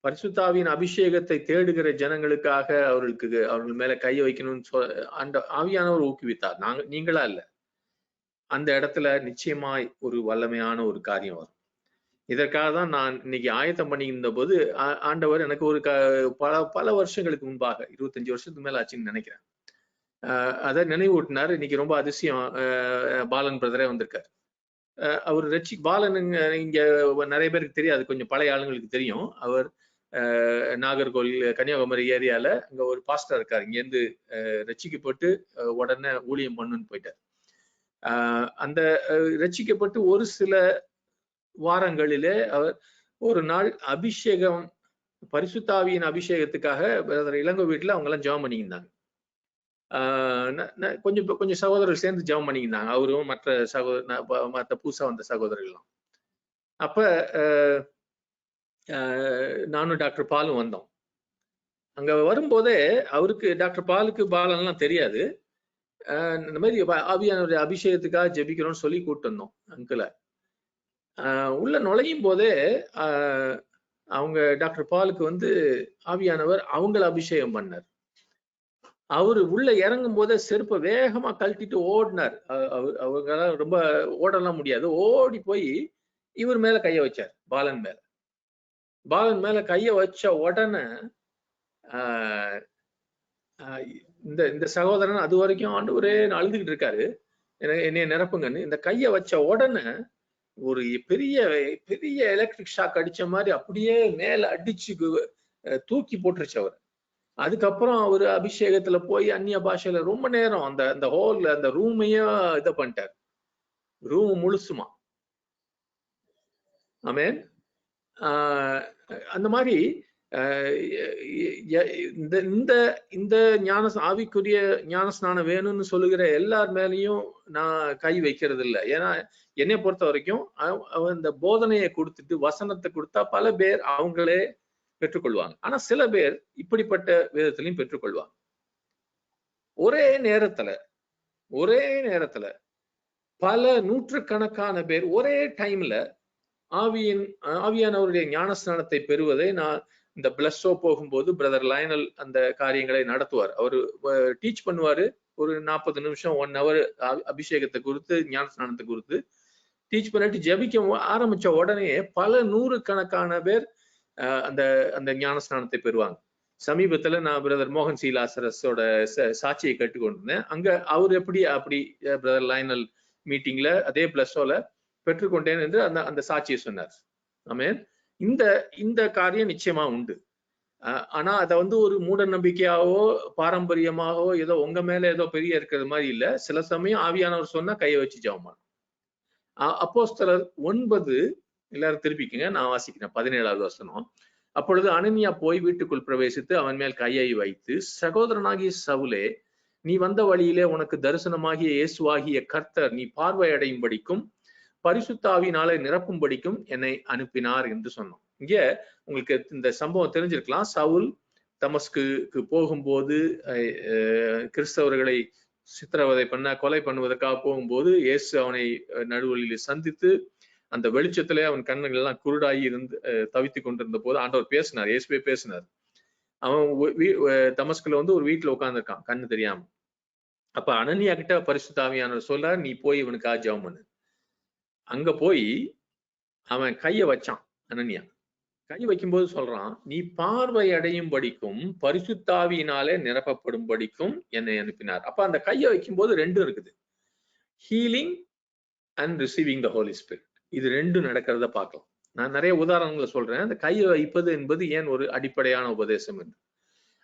பரிசுத்த ஆவியின் அபிஷேகத்தை தேடுகிற ஜனங்களுக்காக அவர்கள் மேல கையை வைக்கணும்னு அந்த ஆவியானவர் ஊக்குவித்தார். நீங்களா இல்ல. அந்த இடத்துல நிச்சயமாய் ஒரு வல்லமையான ஒரு காரியம் வரும். இதற்காக தான் நான் இன்னைக்கு ஆயத்தம் பண்ணியிருந்த போது ஆண்டவர் எனக்கு ஒரு பல வருஷங்களுக்கு முன்பாக 25 வருஷத்துக்கு மேல ஆச்சுன்னு நினைக்கிறேன், அதை நினைவூட்டினார். இன்னைக்கு ரொம்ப அதிசயம், பாலன் பிரதரே வந்திருக்காரு. அவர் பாலன் இங்க நிறைய பேருக்கு தெரியாது, கொஞ்சம் பழைய ஆளுங்களுக்கு தெரியும். அவர் நாகர்கோவில் கன்னியாகுமரி ஏரியால அங்க ஒரு பாஸ்டர் இருக்காரு. இங்க இருந்து ரட்சிக்கப்பட்டு உடனே ஊழியம் பண்ணுன்னு போயிட்டார். அந்த ரட்சிக்கப்பட்டு ஒரு சில வாரங்களிலே அவர் ஒரு நாள் அபிஷேகம், பரிசுத்த ஆவியின் அபிஷேகத்துக்காக இளங்கோ வீட்டுல அவங்க எல்லாம் ஜெபம் பண்ணியிருந்தாங்க. கொஞ்சம் சகோதரர்கள் சேர்ந்து ஜெபம் பண்ணியிருந்தாங்க, அவரும் மற்ற புதுசா வந்த சகோதரர்கள்லாம். அப்ப நானும் டாக்டர் பாலும் வந்தோம். அங்க வரும்போதே அவருக்கு, டாக்டர் பாலுக்கு பாலன்லாம் தெரியாது. இந்த மாதிரி ஆவியானவருடைய அபிஷேகத்துக்காக ஜெபிக்கிறோம்னு சொல்லி கூப்பிட்டு வந்தோம் அங்கிள. உள்ள நுழையும் போதே அவங்க டாக்டர் பாலுக்கு ஆவியானவர் அவங்கள அபிஷேகம் பண்ணார். அவரு உள்ள இறங்கும் போதே செருப்பை வேகமா கழட்டிட்டு ஓடினார். அவங்க ரொம்ப ஓடலாம் முடியாது. ஓடி போய் இவர் மேல கைய வச்சார். பாலன் மேல கைய வச்ச உடனே ஆஹ் இந்த சகோதரன் அது வரைக்கும் ஆண்டவரே அழுதுகிட்டு இருக்காரு, என்னைய நிரப்புங்கன்னு. இந்த கைய வச்ச உடனே ஒரு பெரிய பெரிய எலக்ட்ரிக் ஷாக் அடிச்ச மாதிரி அப்படியே மேல அடிச்சு தூக்கி போட்டுருச்சு அவர். அதுக்கப்புறம் அவரு அபிஷேகத்துல போய் அந்நிய பாஷையில ரொம்ப நேரம் அந்த ஹோல்ல அந்த ரூமையும் இதை பண்ணிட்டார், ரூம் முழுசுமா. ஆமென். அந்த மாதிரி இந்த ஆவிக்குரிய ஞானஸ்நானம் வேணும்னு சொல்லுகிற எல்லார் மேலேயும் நான் கை வைக்கிறது இல்லை. ஏன்னா என்னை பொறுத்த வரைக்கும் இந்த போதனையை கொடுத்துட்டு வசனத்தை கொடுத்தா பல பேர் அவங்களே பெற்றுக்கொள்வாங்க. ஆனா சில பேர் இப்படிப்பட்ட விதத்திலையும் பெற்றுக்கொள்வாங்க. ஒரே நேரத்துல பல நூற்றுக்கணக்கான பேர் ஒரே டைம்ல ஆவியானவருடைய ஞானஸ்நானத்தை பெறுவதை நான் இந்த பிளஸ்ஸோ போகும்போது பிரதர் லயனல் அந்த காரியங்களை நடத்துவார். அவரு டீச் பண்ணுவாரு. ஒரு 40 நிமிஷம் 1 hour அபிஷேகத்தை குறித்து ஞானஸ்நானத்தை குறித்து டீச் பண்ணிட்டு ஜெபிக்க ஆரம்பிச்ச உடனே பல நூறுக்கணக்கான பேர் அந்த ஞானஸ்நானத்தை பெறுவாங்க. சமீபத்துல நான் பிரதர் மோகன் சி லாசரஸோட சாட்சியை கேட்டுக்கொண்டிருந்தேன். அங்க அவர் அப்படி பிரதர் லயனல் மீட்டிங்ல அதே பிளஸ்ஸோல பெற்றுக்கொண்டேன் என்று அந்த சாட்சியை சொன்னார். ஆமென். இந்த காரியம் நிச்சயமா உண்டு. ஆனா அதை ஒரு மூட நம்பிக்கையாவோ பாரம்பரியமாகவோ ஏதோ உங்க மேல ஏதோ பெரிய இருக்கிறது மாதிரி இல்ல. சில சமயம் ஆவியானவர் சொன்னா கையை வச்சு ஜெபம். அப்போஸ்தலர் 9 எல்லாரும் திருப்பிக்குங்க, நான் வாசிக்கிறேன். 17வது வசனம். அப்பொழுது அனனியா போய் வீட்டுக்குள் பிரவேசித்து அவன் மேல் கையை வைத்து, சகோதரனாகிய சவுலே, நீ வந்த வழியிலே உனக்கு தரிசனமாகிய இயேசுவாகிய கர்த்தர் நீ பார்வை அடையும்படிக்கும் பரிசுத்தாவினாலே நிரப்பும்படிக்கும் என்னை அனுப்பினார் என்று சொன்னோம். இங்க உங்களுக்கு இந்த சம்பவம் தெரிஞ்சிருக்கலாம். சவுல் தமஸ்குக்கு போகும்போது கிறிஸ்தவர்களை சித்திரவதை கொலை பண்ணுவதற்காக போகும்போது இயேசு அவனை நடுவழியில் சந்தித்து அந்த வெளிச்சத்திலே அவன் கண்ணுகள் எல்லாம் குருடாகி இருந்து தவித்து கொண்டிருந்த போது ஆண்டவர் பேசினார். இயேசுவே பேசினார். அவன் தமஸ்குல ஒரு வீட்டுல உட்கார்ந்துருக்கான் கண்ணு தெரியாம. அப்ப அனனியா கிட்ட பரிசுத்த ஆவியானவர் சொல்றார், நீ போய் இவனுக்காக ஜெபம் பண்ணு. அங்க போய் அவன் கைய வச்சான். அனனியா கை வைக்கும்போது சொல்றான், நீ பார்வை அடையும் படிக்கும் பரிசுத்தாவியினாலே நிரப்பப்படும் படிக்கும் என்னை அனுப்பினார். அப்ப அந்த கையை வைக்கும்போது ரெண்டும் இருக்குது, healing and receiving the holy spirit. இது ரெண்டும் நடக்கிறத பார்க்கலாம். நான் நிறைய உதாரணங்களை சொல்றேன். அந்த கையை வைப்பது என்பது ஏன் ஒரு அடிப்படையான உபதேசம் என்று.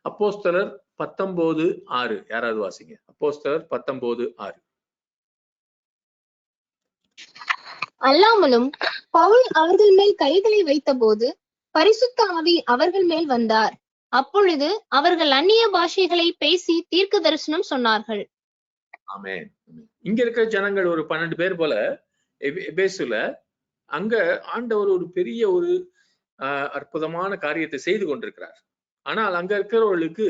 அப்போஸ்தலர் 19:6 யாராவது வாசிங்க. அப்போஸ்தலர் 19:6. அல்லாமலும் பவுல் அவர்கள் மேல் கைகளை வைத்த போது பரிசுத்த ஆவி அவர்கள் மேல் வந்தார். அப்பொழுது அவர்கள் அந்நிய பாஷைகளை பேசி தீர்க்க தரிசனம் சொன்னார்கள். ஆமென். இங்க இருக்கிற ஜனங்கள் ஒரு 12 பேர் போல எபேசுல, அங்க ஆண்டவர் ஒரு பெரிய ஒரு அற்புதமான காரியத்தை செய்து கொண்டிருக்கிறார். ஆனால் அங்க இருக்கிறவர்களுக்கு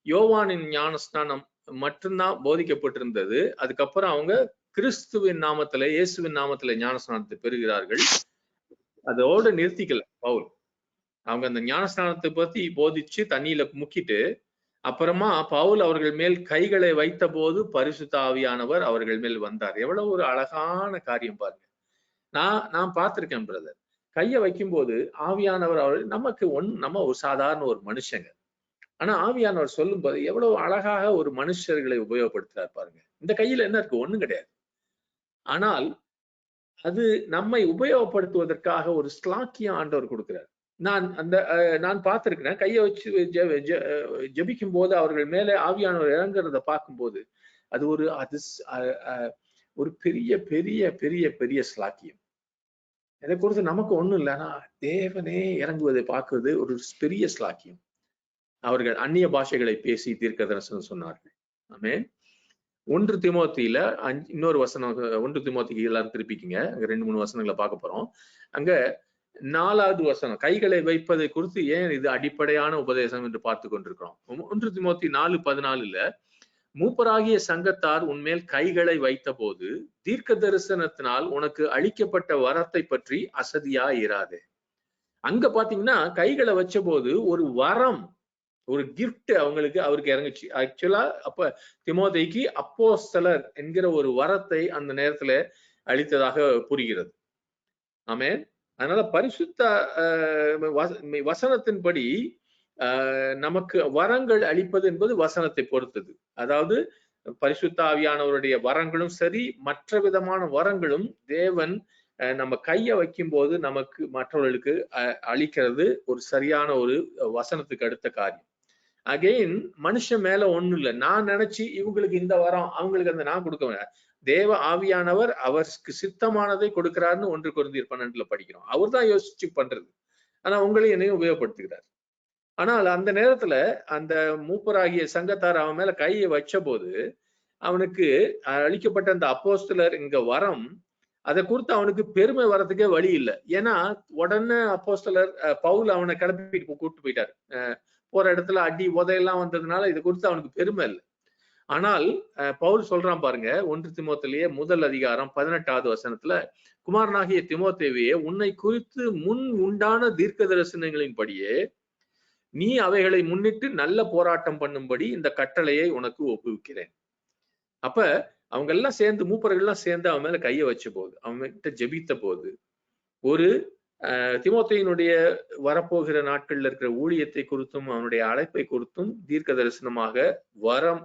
யோவானின் ஞானஸ்நானம் மட்டும்தான் போதிக்கப்பட்டிருந்தது. அதுக்கப்புறம் அவங்க கிறிஸ்துவின் நாமத்துல இயேசுவின் நாமத்துல ஞானஸ்நானத்தை பெறுகிறார்கள். அதோட நிறுத்திக்கல பவுல். அவங்க அந்த ஞானஸ்நானத்தை பத்தி போதிச்சு தண்ணியில முக்கிட்டு அப்புறமா பவுல் அவர்கள் மேல் கைகளை வைத்த போது பரிசுத்த ஆவியானவர் அவர்கள் மேல் வந்தார். எவ்வளவு ஒரு அழகான காரியம் பாருங்க. நான் பார்த்திருக்கேன் பிரதர். கையை வைக்கும் போது ஆவியானவர் நமக்கு நம்ம ஒரு சாதாரண ஒரு மனுஷங்க. ஆனா ஆவியானவர் சொல்லும் போது எவ்வளவு அழகாக ஒரு மனுஷர்களை உபயோகப்படுத்துறார் பாருங்க. இந்த கையில என்ன இருக்கு? ஒண்ணும் கிடையாது. ஆனால் அது நம்மை உபயோகப்படுத்துவதற்காக ஒரு ஸ்லாக்கியம் ஆண்டவர் கொடுக்கிறார். நான் பார்த்திருக்கிறேன். கையை வச்சு ஜெபிக்கும் போது அவர்கள் மேலே ஆவியானவர் இறங்குறத பார்க்கும்போது அது ஒரு பெரிய பெரிய பெரிய பெரிய ஸ்லாக்கியம். இதை குறித்து நமக்கு ஒண்ணும் இல்லைன்னா தேவனே இறங்குவதை பார்க்கிறது ஒரு பெரிய ஸ்லாக்கியம். அவர்கள் அந்நிய பாஷைகளை பேசி தீர்க்க தரிசனம் சொன்னார்கள். ஆமென். 1 தீமோத்தியில இன்னொரு வசனம், 1 தீமோத்திக்கு எல்லாரும் திருப்பிக்கிங்க. அங்க 2-3 வசனங்களை பார்க்க போறோம். அங்க 4வது வசனம், கைகளை வைப்பதை குறித்து ஏன் இது அடிப்படையான உபதேசம் என்று பார்த்து கொண்டிருக்கிறோம். 1 தீமோத்தி 4:14 மூப்பராகிய சங்கத்தார் உன்மேல் கைகளை வைத்த போது தீர்க்க தரிசனத்தினால் உனக்கு அளிக்கப்பட்ட வரத்தை பற்றி அசதியா இராதே. அங்க பாத்தீங்கன்னா கைகளை வச்ச போது ஒரு வரம் ஒரு கிஃப்ட் அவருக்கு இறங்குச்சு. ஆக்சுவலா அப்ப திமோத்தேயுக்கு அப்போஸ்தலர் என்கிற ஒரு வரத்தை அந்த நேரத்துல அளித்ததாக புரிகிறது. ஆமென். அதனால பரிசுத்த வசனத்தின்படி நமக்கு வரங்கள் அளிப்பது என்பது வசனத்தை பொறுத்தது. அதாவது பரிசுத்த ஆவியானவருடைய வரங்களும் சரி, மற்ற விதமான வரங்களும் தேவன் நம்ம கைய வைக்கும் போது நமக்கு மற்றவர்களுக்கு அளிக்கிறது ஒரு சரியான ஒரு வசனத்துக்கு அடுத்த காரியம். அகெயின் மனுஷன் மேல ஒண்ணும் இல்லை. நான் நினைச்சு இவங்களுக்கு இந்த வரம் அவங்களுக்கு அந்த நான் கொடுக்க வேண்டாம். தேவ ஆவியானவர் அவருக்கு சித்தமானதை கொடுக்கிறாருன்னு 1 கொரிந்தியர் 12 படிக்கிறோம். அவர் தான் யோசிச்சு பண்றது. ஆனா உங்களையும் என்னையும் உபயோகப்படுத்துகிறார். ஆனால் அந்த நேரத்துல அந்த மூப்பராகிய சங்கத்தார் அவன் மேல கையை வச்ச போது அவனுக்கு அளிக்கப்பட்ட அந்த அப்போஸ்தலர் இங்க வரம், அதை குறித்து அவனுக்கு பெருமை வரதுக்கே வழி இல்லை. ஏன்னா உடனே அப்போஸ்தலர் பவுல் அவனை கிளப்பிட்டு கூப்பிட்டு போயிட்டாரு. போற இடத்துல அடி உதையெல்லாம் வந்ததுனால இதை குறித்து அவனுக்கு பெருமை இல்லை. ஆனால் பவுல் சொல்றான் பாருங்க, 1 தீமோத்தேயுவிலே 1 அதிகாரம் 18வது வசனத்துல, குமாரனாகிய தீமோத்தேயுவே, உன்னை குறித்து முன் உண்டான தீர்க்க தரிசனங்களின்படியே நீ அவைகளை முன்னிட்டு நல்ல போராட்டம் பண்ணும்படி இந்த கட்டளையை உனக்கு ஒப்புவிக்கிறேன். அப்ப அவங்க எல்லாம் சேர்ந்து மூப்பர்கள்லாம் சேர்ந்து அவன் மேல கையை வச்ச போது, அவன்கிட்ட ஜெபித்த போது, ஒரு தீமோத்தேயுனுடைய வரப்போகிற நாட்கள்ல இருக்கிற ஊழியத்தை குறித்தும் அவனுடைய அழைப்பை குறித்தும் தீர்க்க தரிசனமாக வரம்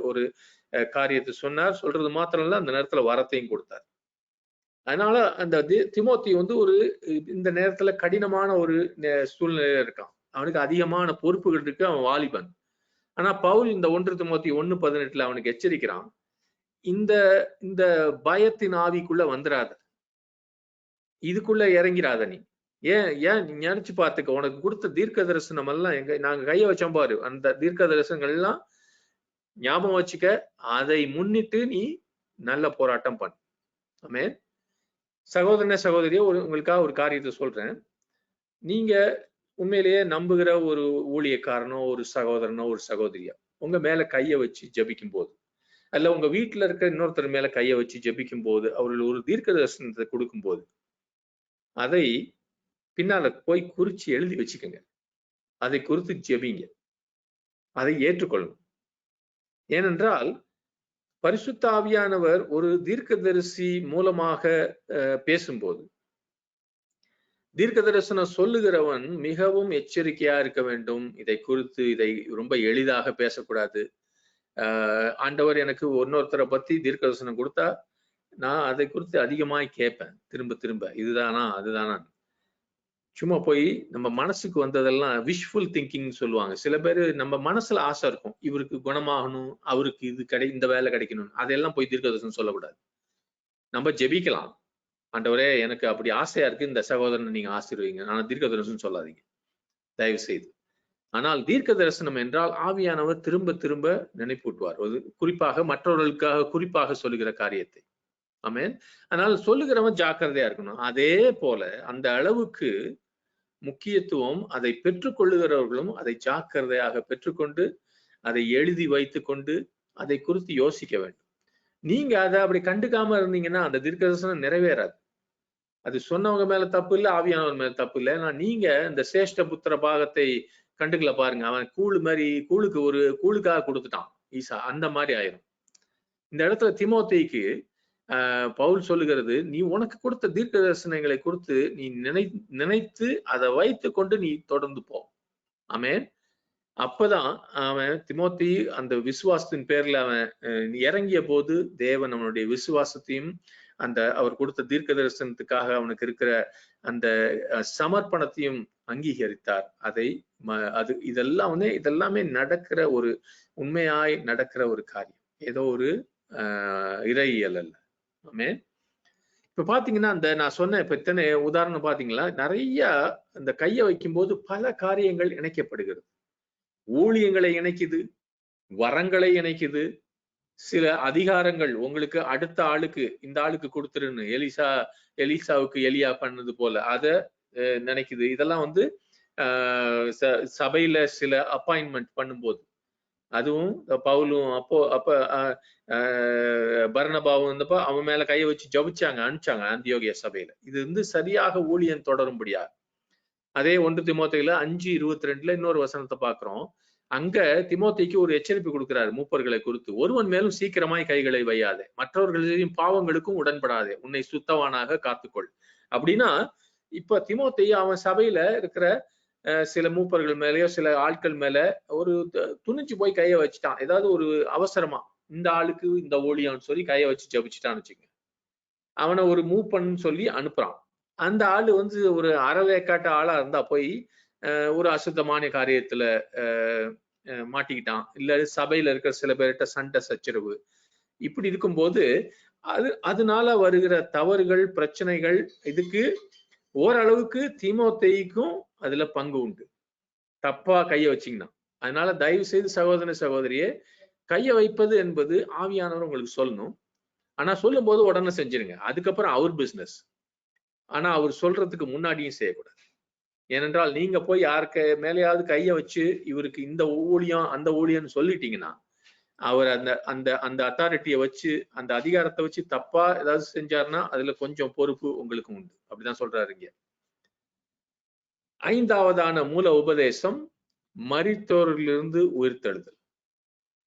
ஒரு காரியத்தை சொன்னார். சொல்றது மாத்திரம் இல்ல, அந்த நேரத்துல வரத்தையும் கொடுத்தார். அதனால அந்த தீமோத்தேயு ஒரு இந்த நேரத்துல கடினமான ஒரு சூழ்நிலையில இருக்கான். அவனுக்கு அதிகமான பொறுப்புகள் இருக்கு, அவன் வாலிபன். ஆனா பவுல் இந்த 1 தீமோத்தேயு 1:18 அவனுக்கு எச்சரிக்கிறான், இந்த பயத்தின் ஆவிக்குள்ள வந்துடாத, இதுக்குள்ள இறங்கிறாத. நீ ஏன் நீ நினைச்சு பார்த்துக்க, உனக்கு கொடுத்த தீர்க்க தரிசனம் எல்லாம் நாங்க கைய வச்சோம் பாரு, அந்த தீர்க்க தரிசனங்கள் எல்லாம் ஞாபகம் வச்சுக்க, அதை முன்னிட்டு நீ நல்ல போராட்டம் பண்ணு. ஆமென். சகோதரனே சகோதரியே, உங்களுக்காக ஒரு காரியத்தை சொல்றேன். நீங்க உண்மையிலேயே நம்புகிற ஒரு ஊழியக்காரனோ ஒரு சகோதரனோ ஒரு சகோதரியா உங்க மேல கைய வச்சு ஜபிக்கும் போது, அல்ல உங்க வீட்டுல இருக்க இன்னொருத்தர் மேல கைய வச்சு ஜபிக்கும் போது, அவர்கள் ஒரு தீர்க்க தரிசனத்தை கொடுக்கும் போது, அதை பின்னால போய் குறிச்சு எழுதி வச்சுக்கோங்க. அதை குறித்து ஜெபிங்க, அதை ஏற்றுக்கொள்ளும். ஏனென்றால் பரிசுத்த ஆவியானவர் ஒரு தீர்க்கதரிசி மூலமாக பேசும்போது, தீர்க்க தரிசனம் சொல்லுகிறவன் மிகவும் எச்சரிக்கையா இருக்க வேண்டும். இதை குறித்து இதை ரொம்ப எளிதாக பேசக்கூடாது. ஆண்டவர் எனக்கு இன்னொருத்தரை பத்தி தீர்க்க தரிசனம் கொடுத்தா நான் அதை குறித்து அதிகமாய் கேட்பேன், திரும்ப திரும்ப, இதுதானா அதுதானா. சும்மா போய் நம்ம மனசுக்கு வந்ததெல்லாம் விஷுவல் திங்கிங் சொல்லுவாங்க. சில பேர் நம்ம மனசுல ஆசை இருக்கும், இவருக்கு குணமாகணும், அவருக்கு இது இந்த வேலை கிடைக்கணும், அதெல்லாம் போய் தீர்க்க தரிசனம் சொல்லக்கூடாது. நம்ம ஜெபிக்கலாம், ஆண்டவரே எனக்கு அப்படி ஆசையா இருக்கு, இந்த சகோதரனை நீங்க ஆசீர்வதிங்க, ஆனா தீர்க்க தரிசனம் சொல்லாதீங்க தயவு செய்து. ஆனால் தீர்க்க தரிசனம் என்றால் ஆவியானவர் திரும்ப திரும்ப நினைப்பூட்டுவார், குறிப்பாக மற்றவர்களுக்காக குறிப்பாக சொல்லுகிற காரியத்தை. ஆமென். அதனால சொல்லுகிறவன் ஜாக்கிரதையா இருக்கணும். அதே போல அந்த அளவுக்கு முக்கியத்துவம் அதை பெற்றுக்கொள்ளுகிறவர்களும் அதை ஜாக்கிரதையாக பெற்றுக்கொண்டு அதை எழுதி வைத்து கொண்டு அதை குறித்து யோசிக்க வேண்டும். நீங்க அதை அப்படி கண்டுக்காம இருந்தீங்கன்னா அந்த தீர்க்க தரிசனம் நிறைவேறாது. அது சொன்னவங்க மேல தப்பு இல்லை, ஆவியானவர் மேல தப்பு இல்லை. ஏன்னா நீங்க இந்த சேஷ்ட புத்திர பாகத்தை கண்டுக்கல பாருங்க, அவன் கூழுக்காக கொடுத்துட்டான் ஈசா, அந்த மாதிரி ஆயிரும். இந்த இடத்துல தீமோத்தேயுக்கு பவுல் சொல்லுகிறது, நீ உனக்கு கொடுத்த தீர்க்க தரிசனங்களை குறித்து நீ நினைத்து அதை வைத்து கொண்டு நீ தொடர்ந்து போ. ஆமென். அப்பதான் அவன் தீமோத்தேயு அந்த விசுவாசத்தின் பேர்ல அவன் இறங்கிய போது தேவன் அவனுடைய விசுவாசத்தையும் அந்த அவர் கொடுத்த தீர்க்க தரிசனத்துக்காக அவனுக்கு இருக்கிற அந்த சமர்ப்பணத்தையும் அங்கீகரித்தார். இதெல்லாமே நடக்கிற ஒரு உண்மையாய் நடக்கிற ஒரு காரியம், ஏதோ ஒரு இறையியல் அல்ல. ஆமென். இப்ப பாத்தீங்கன்னா நான் சொன்ன இப்ப இத்தனை உதாரணம் பாத்தீங்களா, நிறைய இந்த கையை வைக்கும் போது பல காரியங்கள் இணைக்கப்படுகிறது. ஊழியங்களை இணைக்குது, வரங்களை இணைக்குது, சில அதிகாரங்கள் உங்களுக்கு அடுத்த ஆளுக்கு இந்த ஆளுக்கு கொடுத்துருன்னு எலிசாவுக்கு எலியா பண்ணது போல அதை நினைக்குது. இதெல்லாம் சபையில சில அப்பாயின்மெண்ட் பண்ணும்போது, அதுவும் பவுலும் பர்னபாவும் இருந்தப்ப அவன் மேல கையை வச்சு ஜபிச்சாங்க, அனுப்பிச்சாங்க அந்தியோகிய சபையில. இது சரியாக ஊழியம் தொடரும்படியா. அதே 1 தீமோத்தேயுல 5:22 இன்னொரு வசனத்தை பாக்குறோம். அங்க திமோத்தேயுக்கு ஒரு எச்சரிப்பு கொடுக்கிறார் மூப்பர்களை குறித்து. ஒருவன் மேலும் சீக்கிரமாய் கைகளை வையாதே, மற்றவர்களின் பாவங்களுக்கும் உடன்படாதே, உன்னை சுத்தவானாக காத்துக்கொள். அப்படின்னா இப்ப திமோத்தேயு அவன் சபையில இருக்கிற சில மூப்பர்கள் மேலயோ சில ஆட்கள் மேல ஒரு துணிஞ்சு போய் கையை வச்சுட்டான். ஏதாவது ஒரு அவசரமா இந்த ஆளுக்கு இந்த ஊழியம்னு சொல்லி கையை வச்சு ஜபிச்சுட்டான்னு வச்சுங்க. அவனை ஒரு மூப்பன் சொல்லி அனுப்புறான். அந்த ஆளு வந்து ஒரு அறவேக்காட்ட ஆளா இருந்தா போய் ஒரு அசுத்தமான காரியத்துல மாட்டிக்கிட்டான், இல்ல சபையில இருக்கிற சில பேர்கிட்ட சண்டை சச்சரவு, இப்படி இருக்கும்போது அதனால வருகிற தவறுகள் பிரச்சனைகள் இதுக்கு ஓரளவுக்கு தீமோத்தேயுக்கும் அதுல பங்கு உண்டு, தப்பா கைய வச்சீங்கன்னா. அதனால தயவு செய்து சகோதர சகோதரியே, கைய வைப்பது என்பது ஆவியானவர் உங்களுக்கு சொல்லணும். ஆனா சொல்லும் போது உடனே செஞ்சிருங்க, அதுக்கப்புறம் அவர் பிசினஸ். ஆனா அவர் சொல்றதுக்கு முன்னாடியும் செய்யக்கூடாது. ஏனென்றால் நீங்க போய் யாருக்கு மேலேயாவது கைய வச்சு இவருக்கு இந்த ஊழியம் அந்த ஊழியம்னு சொல்லிட்டீங்கன்னா, அவர் அந்த அந்த அந்த அத்தாரிட்டியை வச்சு அந்த அதிகாரத்தை வச்சு தப்பா ஏதாவது செஞ்சாருன்னா அதுல கொஞ்சம் பொறுப்பு உங்களுக்கு உண்டு. அப்படிதான் சொல்றாரு இங்க. 5ஆவதான மூல உபதேசம் மரித்தோரிலிருந்து உயிர்த்தெழுதல்.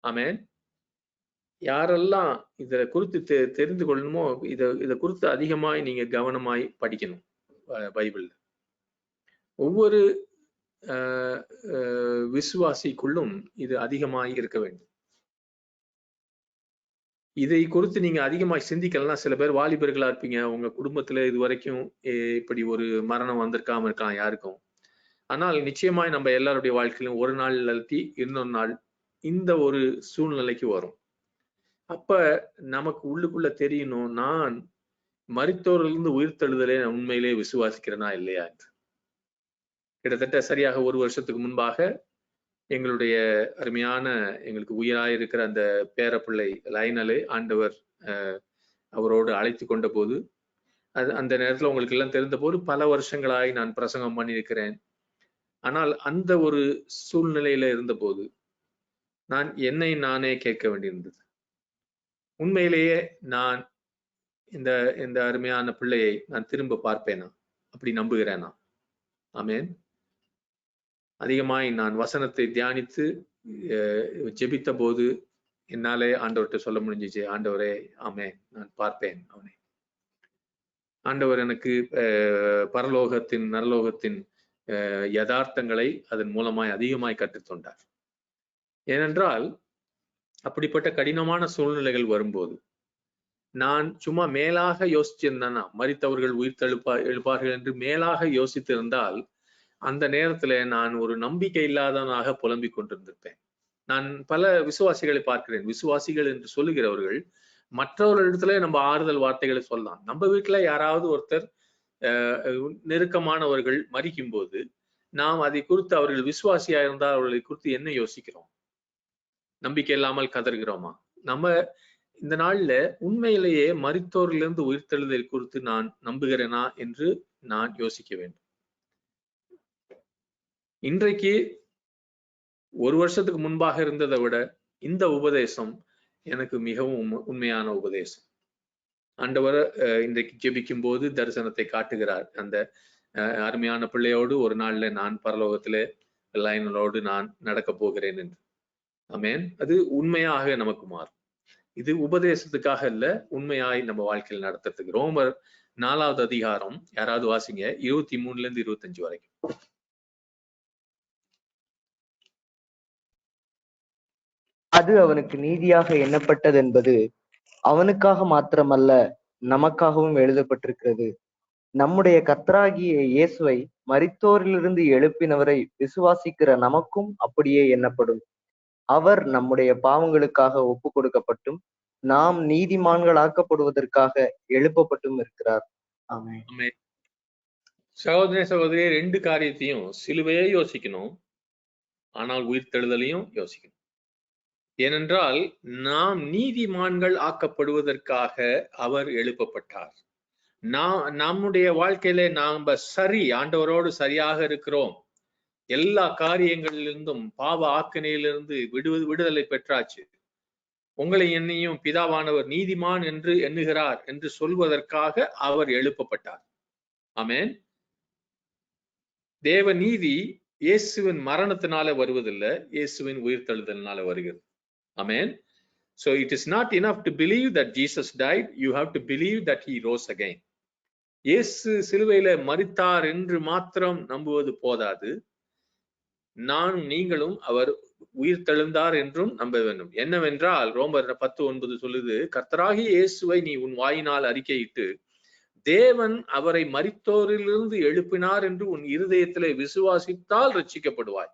ஆமென். யாரெல்லாம் இத குறித்து தெரிந்து கொள்ளணுமோ இத குறித்து அதிகமாய் நீங்க கவனமாய் படிக்கணும். பைபிள்ல ஒவ்வொரு விசுவாசிக்குள்ளும் இது அதிகமாய் இருக்க வேண்டும். இதை குறித்து நீங்க அதிகமாய் சிந்திக்கலாம். சில பேர் வாலிபர்களா இருப்பீங்க, உங்க குடும்பத்துல இது வரைக்கும் இப்படி ஒரு மரணம் வந்திருக்காம இருக்கலாம் யாருக்கும். ஆனால் நிச்சயமாய் நம்ம எல்லாருடைய வாழ்க்கையிலும் ஒரு நாள் இல்லாட்டி இன்னொரு நாள் இந்த ஒரு சூழ்நிலைக்கு வரும். அப்ப நமக்கு உள்ளுக்குள்ள தெரியணும், நான் மரித்தோரிலிருந்து உயிர்த்தெழுதலே உண்மையிலே விசுவாசிக்கிறேனா இல்லையா என்று. கிட்டத்தட்ட சரியாக ஒரு வருஷத்துக்கு முன்பாக எங்களுடைய அருமையான எங்களுக்கு உயிராயிருக்கிற அந்த பேரப்பிள்ளை லைனலே ஆண்டவர் அவரோடு அழைத்து கொண்ட போது, அந்த நேரத்துல உங்களுக்கு எல்லாம் தெரிந்த போது பல வருஷங்களாய் நான் பிரசங்கம் பண்ணியிருக்கிறேன். ஆனால் அந்த ஒரு சூழ்நிலையில இருந்த போது நான் என்னை நானே கேட்க வேண்டியிருந்தது. உண்மையிலேயே நான் இந்த அருமையான பிள்ளையை நான் திரும்ப பார்ப்பேனா, அப்படி நம்புகிறேனா? ஆமென். அதிகமாய் நான் வசனத்தை தியானித்து ஜெபித்த போது என்னாலே ஆண்டவர்கிட்ட சொல்ல முடிஞ்சிச்சு, ஆண்டவரே ஆமென், நான் பார்ப்பேன் அவனை. ஆண்டவர் எனக்கு பரலோகத்தின் நரலோகத்தின் யதார்த்தங்களை அதன் மூலமாய் அதிகமாய் கற்றுத்தந்தார். ஏனென்றால் அப்படிப்பட்ட கடினமான சூழ்நிலைகள் வரும்போது நான் சும்மா மேலாக யோசிச்சிருந்தேன்னா, மரித்தவர்கள் எழுப்பார்கள் என்று மேலாக யோசித்திருந்தால் அந்த நேரத்துல நான் ஒரு நம்பிக்கை இல்லாதவனாக புலம்பிக் கொண்டிருந்திருப்பேன். நான் பல விசுவாசிகளை பார்க்கிறேன். விசுவாசிகள் என்று சொல்லுகிறவர்கள் மற்றவர்களிடத்துல நம்ம ஆறுதல் வார்த்தைகளை சொல்லலாம். நம்ம வீட்டுல யாராவது ஒருத்தர் நெருக்கமானவர்கள் மரிக்கும் போது நாம் அதை குறித்து அவர்கள் விசுவாசியா இருந்தால் அவர்களை குறித்து என்ன யோசிக்கிறோம்? நம்பிக்கை இல்லாமல் கதறுகிறோமா? நம்ம இந்த நாள்ல உண்மையிலேயே மரித்தோரிலிருந்து உயிர்த்தெழுதல் குறித்து நான் நம்புகிறேனா என்று நான் யோசிக்க வேண்டும். இன்றைக்கு ஒரு வருஷத்துக்கு முன்பாக இருந்ததை விட இந்த உபதேசம் எனக்கு மிகவும் உண்மையான உபதேசம். ஆண்டவர் இன்றைக்கு ஜெபிக்கும் போது தரிசனத்தை காட்டுகிறார். அந்த அருமையான பிள்ளையோடு ஒரு நாள்ல நான் பரலோகத்திலே லைனோடு நான் நடக்க போகிறேன் என்று. ஆமென். அது உண்மையாக நமக்கு மாறும். இது உபதேசத்துக்காக இல்ல, உண்மையாய் நம்ம வாழ்க்கையில் நடத்துறதுக்கு. ரோமர் 4வது அதிகாரம் யாராவது வாசிங்க, 23 to 25 வரைக்கும். அது அவனுக்கு நீதியாக எண்ணப்பட்டது என்பது அவனுக்காக மாத்திரமல்ல, நமக்காகவும் எழுதப்பட்டிருக்கிறது. நம்முடைய கர்த்தராகிய இயேசுவை மரித்தோரிலிருந்து எழுப்பினவரை விசுவாசிக்கிற நமக்கும் அப்படியே எண்ணப்படும். அவர் நம்முடைய பாவங்களுக்காக ஒப்பு கொடுக்கப்பட்டும் நாம் நீதிமான்களாக்கப்படுவதற்காக எழுப்பப்பட்டும் இருக்கிறார். ஆமென். சகோதர சகோதரியே, 2 காரியத்தையும், சிலுவையை யோசிக்கணும், ஆனால் உயிர்த்தெழுதலையும் யோசிக்கணும். ஏனென்றால் நாம் நீதிமான்கள் ஆக்கப்படுவதற்காக அவர் எழுப்பப்பட்டார். நம்முடைய வாழ்க்கையில நாம ஆண்டவரோடு சரியாக இருக்கிறோம், எல்லா காரியங்களிலிருந்தும் பாவ ஆக்கினையிலிருந்து விடுதலை பெற்றாச்சு, உங்களை என்னையும் பிதாவானவர் நீதிமான் என்று எண்ணுகிறார் என்று சொல்வதற்காக அவர் எழுப்பப்பட்டார். ஆமென். தேவ நீதி இயேசுவின் மரணத்தினால வருவதில்லை, இயேசுவின் உயிர்த்தெழுதலினால வருகிறது. ஆமென். So it is not enough to believe that Jesus died, you have to believe that he rose again. இயேசு சிலுவையில மரித்தார் என்று மாத்திரம் நம்புவது போதாது, நானும் நீங்களும் அவர் உயிர்த்தெழுந்தார் என்றும் நம்ப வேண்டும். என்னவென்றால் ரோமர் 10:9 சொல்லுது, கர்த்தராகிய இயேசுவை நீ உன் வாயினால் அறிக்கையிட்டு தேவன் அவரை மரித்தோரிலிருந்து எழுப்பினார் என்று உன் இருதயத்திலே விசுவாசித்தால் ரட்சிக்கப்படுவாய்.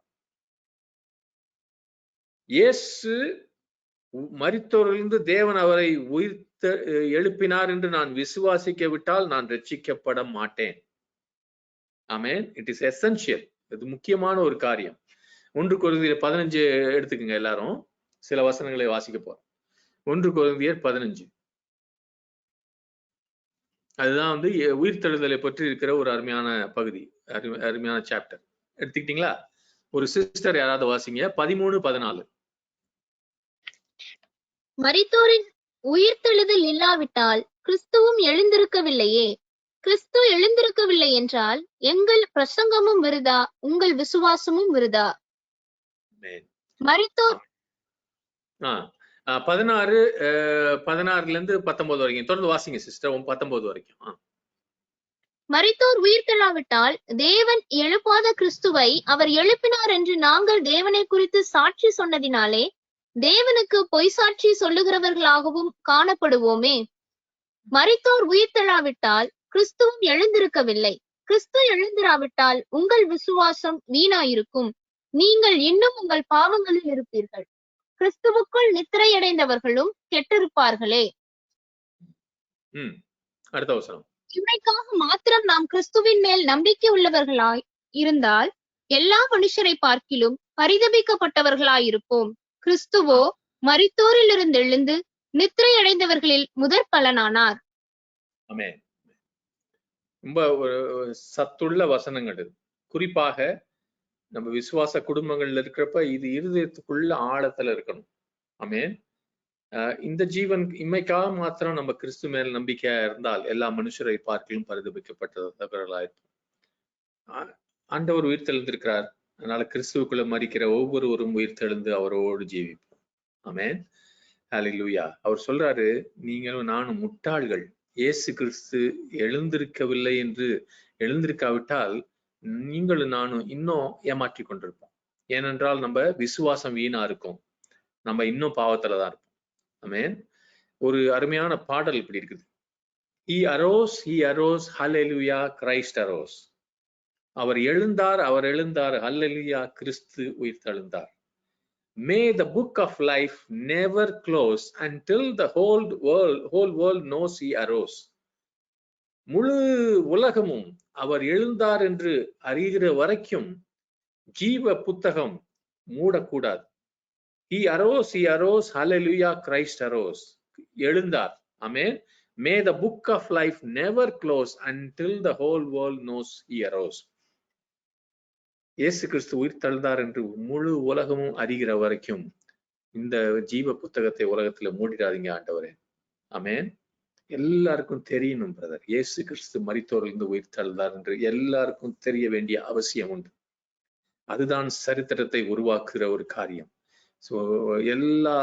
இயேசு மரித்தோரிலிருந்து தேவன் அவரை எழுப்பினார் என்று நான் விசுவாசிக்க விட்டால் நான் ரட்சிக்கப்பட மாட்டேன். ஆமென். It is essential. இது முக்கியமான ஒரு காரியம். 1 கொரிந்தியர் 15 எடுத்துக்கங்க எல்லாரும். சில வசனங்களை வாசிக்க போறோம். 1 கொரிந்தியர் 15. அதுதான் உயிர்த்தெழுதலை பற்றி இருக்கிற ஒரு அருமையான பகுதி, அருமையான சாப்டர். எடுத்துக்கிட்டீங்களா? ஒரு சிஸ்டர் யாராவது வாசிங்க. 13-14. மரித்தோரின் உயிர்த்தெழுதல் இல்லாவிட்டால் கிறிஸ்துவும் எழுந்திருக்கவில்லையே. கிறிஸ்து எழுந்திருக்கவில்லை என்றால் எங்கள் பிரசங்கமும் விருதா, உங்கள் விசுவாசமும் விருதா. மரித்தோர் 16-19 வரைக்கும் தொடர்ந்து வாசிங்க சிஸ்டர். 19 வரைக்கும். மரித்தோர் உயிர்த்தெழாவிட்டால் தேவன் எழுப்பாத கிறிஸ்துவை அவர் எழுப்பினார் என்று நாங்கள் தேவனை குறித்து சாட்சி சொன்னதினாலே தேவனுக்கு பொய் சாட்சி சொல்லுகிறவர்களாகவும் காணப்படுவோமே. மரித்தோர் உயிர்த்தெழாவிட்டால் கிறிஸ்துவும் எழுந்திருக்கவில்லை. கிறிஸ்து எழுந்திராவிட்டால் உங்கள் விசுவாசம் வீணாயிருக்கும், நீங்கள் இன்னும் உங்கள் பாவங்களில் இருப்பீர்கள். கிறிஸ்துவுக்குள் நித்திரையடைந்தவர்களும் கெட்டிருப்பார்களே. அடுத்த வசனம். இவைக்காக மாத்திரம் நாம் கிறிஸ்துவின் மேல் நம்பிக்கை உள்ளவர்களாய் இருந்தால் எல்லா மனுஷரை பார்க்கிலும் பரிதபிக்கப்பட்டவர்களாயிருப்போம். கிறிஸ்துவோ மரித்தோரிலிருந்து எழுந்து நித்திரையடைந்தவர்களில் முதற் பலனானார். ஆமென். ரொம்ப ஒரு சத்துள்ள வசனங்கள். குறிப்பாக நம்ம விசுவாச குடும்பங்கள்ல இருக்கிறப்ப இது இருதயத்துக்குள்ள ஆழத்துல இருக்கணும். ஆமென். இந்த ஜீவன் இம்மைக்காக மாத்திரம் நம்ம கிறிஸ்து மேல் நம்பிக்கையா இருந்தால் எல்லா மனுஷரை பார்க்கிலும் பரிதபிக்கப்பட்டவர்களாயிருப்போம். ஆண்டவர் உயிர்த்தெழுந்திருக்கிறார். அதனால கிறிஸ்துவுக்குள்ள மரிக்கிற ஒவ்வொருவரும் உயிர்த்தெழுந்து அவரோடு ஜீவிப்போம். ஆமென். ஹல்லேலூயா. அவர் சொல்றாரு, நீங்களும் நானும் முட்டாள்கள். இயேசு கிறிஸ்து எழுந்திருக்கவில்லை என்று எழுந்திருக்காவிட்டால் நீங்களும் நானும் இன்னும் ஏமாற்றி கொண்டிருப்போம். ஏனென்றால் நம்ம விசுவாசம் வீணா இருக்கும், நம்ம இன்னும் பாவத்துலதான் இருப்போம். ஆமென். ஒரு அருமையான பாடல் இப்படி இருக்குது. He arose, he arose, hallelujah, Christ arose. அவர் எழுந்தார், அவர் எழுந்தார், ஹல்லேலூயா, கிறிஸ்து உயிர்த்தெழுந்தார். May the book of life never close until the whole world knows he arose. முழு உலகமும் அவர் எழுந்தார் என்று அறிகிற வரைக்கும் ஜீவ புத்தகம் மூடக்கூடாது. He arose, hallelujah, Christ arose. எழுந்தார். ஆமென். May the book of life never close until the whole world knows he arose. இயேசு கிறிஸ்து உயிர்த்தெழுந்தார் என்று முழு உலகமும் அறிகிற வரைக்கும் இந்த ஜீவ புத்தகத்தை உலகத்துல மூடிடாதீங்க ஆண்டவரே. ஆமென். எல்லாருக்கும் தெரியணும் பிரதர், இயேசு கிறிஸ்து மரித்தோரிலிருந்து உயிர்த்தெழுந்தார் என்று எல்லாருக்கும் தெரிய வேண்டிய அவசியம் உண்டு. அதுதான் சரித்திரத்தை உருவாக்குகிற ஒரு காரியம். சோ எல்லா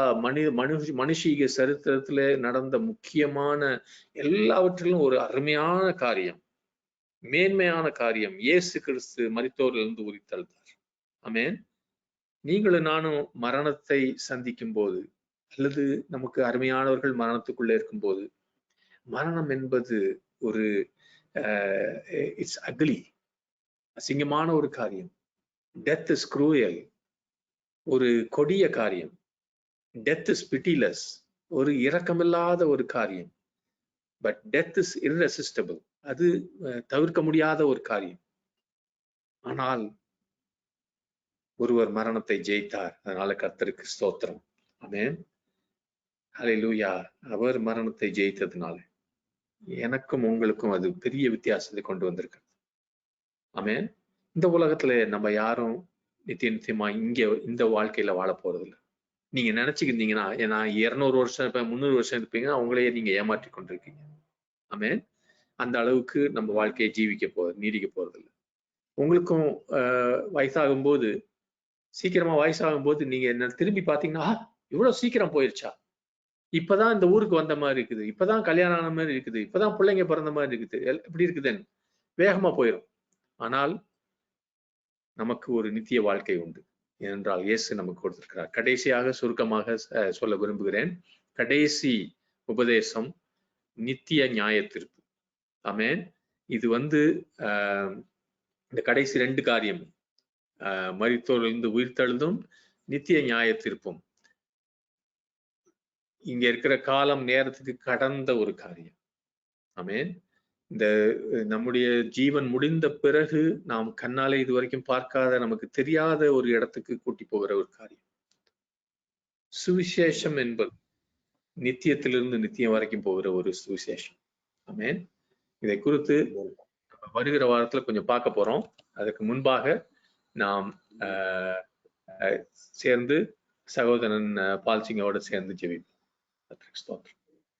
மனுஷீக சரித்திரத்திலே நடந்த முக்கியமான எல்லாவற்றிலும் ஒரு அருமையான காரியம், மேன்மையான காரியம், இயேசு கிறிஸ்து மரித்தோரிலிருந்து உயிர்த்தெழுந்தார். ஆமென். நீங்களும் நானும் மரணத்தை சந்திக்கும் போது அல்லது நமக்கு அருமையானவர்கள் மரணத்துக்குள்ளே இருக்கும் போது, மரணம் என்பது ஒரு இட்ஸ் அக்லி, அசிங்கமான ஒரு காரியம். டெத் இஸ் க்ரூயல், ஒரு கொடிய காரியம். டெத் இஸ் பிட்டிலெஸ், ஒரு இரக்கமில்லாத ஒரு காரியம். பட் டெத் இஸ் irresistible, அது தவிர்க்க முடியாத ஒரு காரியம். ஆனால் ஒருவர் மரணத்தை ஜெயித்தார். அதனால கர்த்தருக்கு ஸ்தோத்திரம். ஆமென். ஹல்லேலூயா. அவர் மரணத்தை ஜெயித்ததுனால எனக்கும் உங்களுக்கும் அது பெரிய வித்தியாசத்தை கொண்டு வந்திருக்கு. ஆமென். இந்த உலகத்துல நம்ம யாரும் நித்தியமா இந்த வாழ்க்கையில வாழ போறது இல்லை. நீங்க நினைச்சுக்கிட்டீங்கன்னா நான் 200 வருஷம் இருப்பேன், 300 வருஷம் இருப்பீங்கன்னா அவங்களையே நீங்க ஏமாற்றி கொண்டிருக்கீங்க. ஆமென். அந்த அளவுக்கு நம்ம வாழ்க்கையை நீடிக்க போறது இல்லை. உங்களுக்கும் வயசாகும் போது, சீக்கிரமா வயசாகும் போது நீங்க என்ன திரும்பி பாத்தீங்கன்னா, இவ்வளவு சீக்கிரம் போயிருச்சா, இப்பதான் இந்த ஊருக்கு வந்த மாதிரி இருக்குது, இப்பதான் கல்யாணம் ஆன மாதிரி இருக்குது, இப்பதான் பிள்ளைங்க பிறந்த மாதிரி இருக்குது, எப்படி இருக்குதுன்னு வேகமா போயிடும். ஆனால் நமக்கு ஒரு நித்திய வாழ்க்கை உண்டு. ஏனென்றால் இயேசு நமக்கு கொடுத்திருக்கிறார். கடைசியாக சுருக்கமாக சொல்ல விரும்புகிறேன். கடைசி உபதேசம் நித்திய நியாய தீர்ப்பு. ஆமென். இது இந்த கடைசி 2 காரியம், மரித்தோரிலிருந்து உயிர்த்தெழுதும் நித்திய நியாய தீர்ப்பும் இங்க இருக்கிற காலம் நேரத்துக்கு கடந்த ஒரு காரியம். ஆமென். இந்த நம்முடைய ஜீவன் முடிந்த பிறகு நாம் கண்ணாலே இதுவரைக்கும் பார்க்காத, நமக்கு தெரியாத ஒரு இடத்துக்கு கூட்டி போகிற ஒரு காரியம். சுவிசேஷம் என்பது நித்தியத்திலிருந்து நித்தியம் வரைக்கும் போகிற ஒரு சுவிசேஷம். ஆமென். இதை குறித்து வருகிற வாரத்துல கொஞ்சம் பார்க்க போறோம். அதுக்கு முன்பாக நாம் சேர்ந்து சகோதரன் பால்சிங்கோட சேர்ந்து ஜெபிப்போம். ஸ்தோத்திரம்.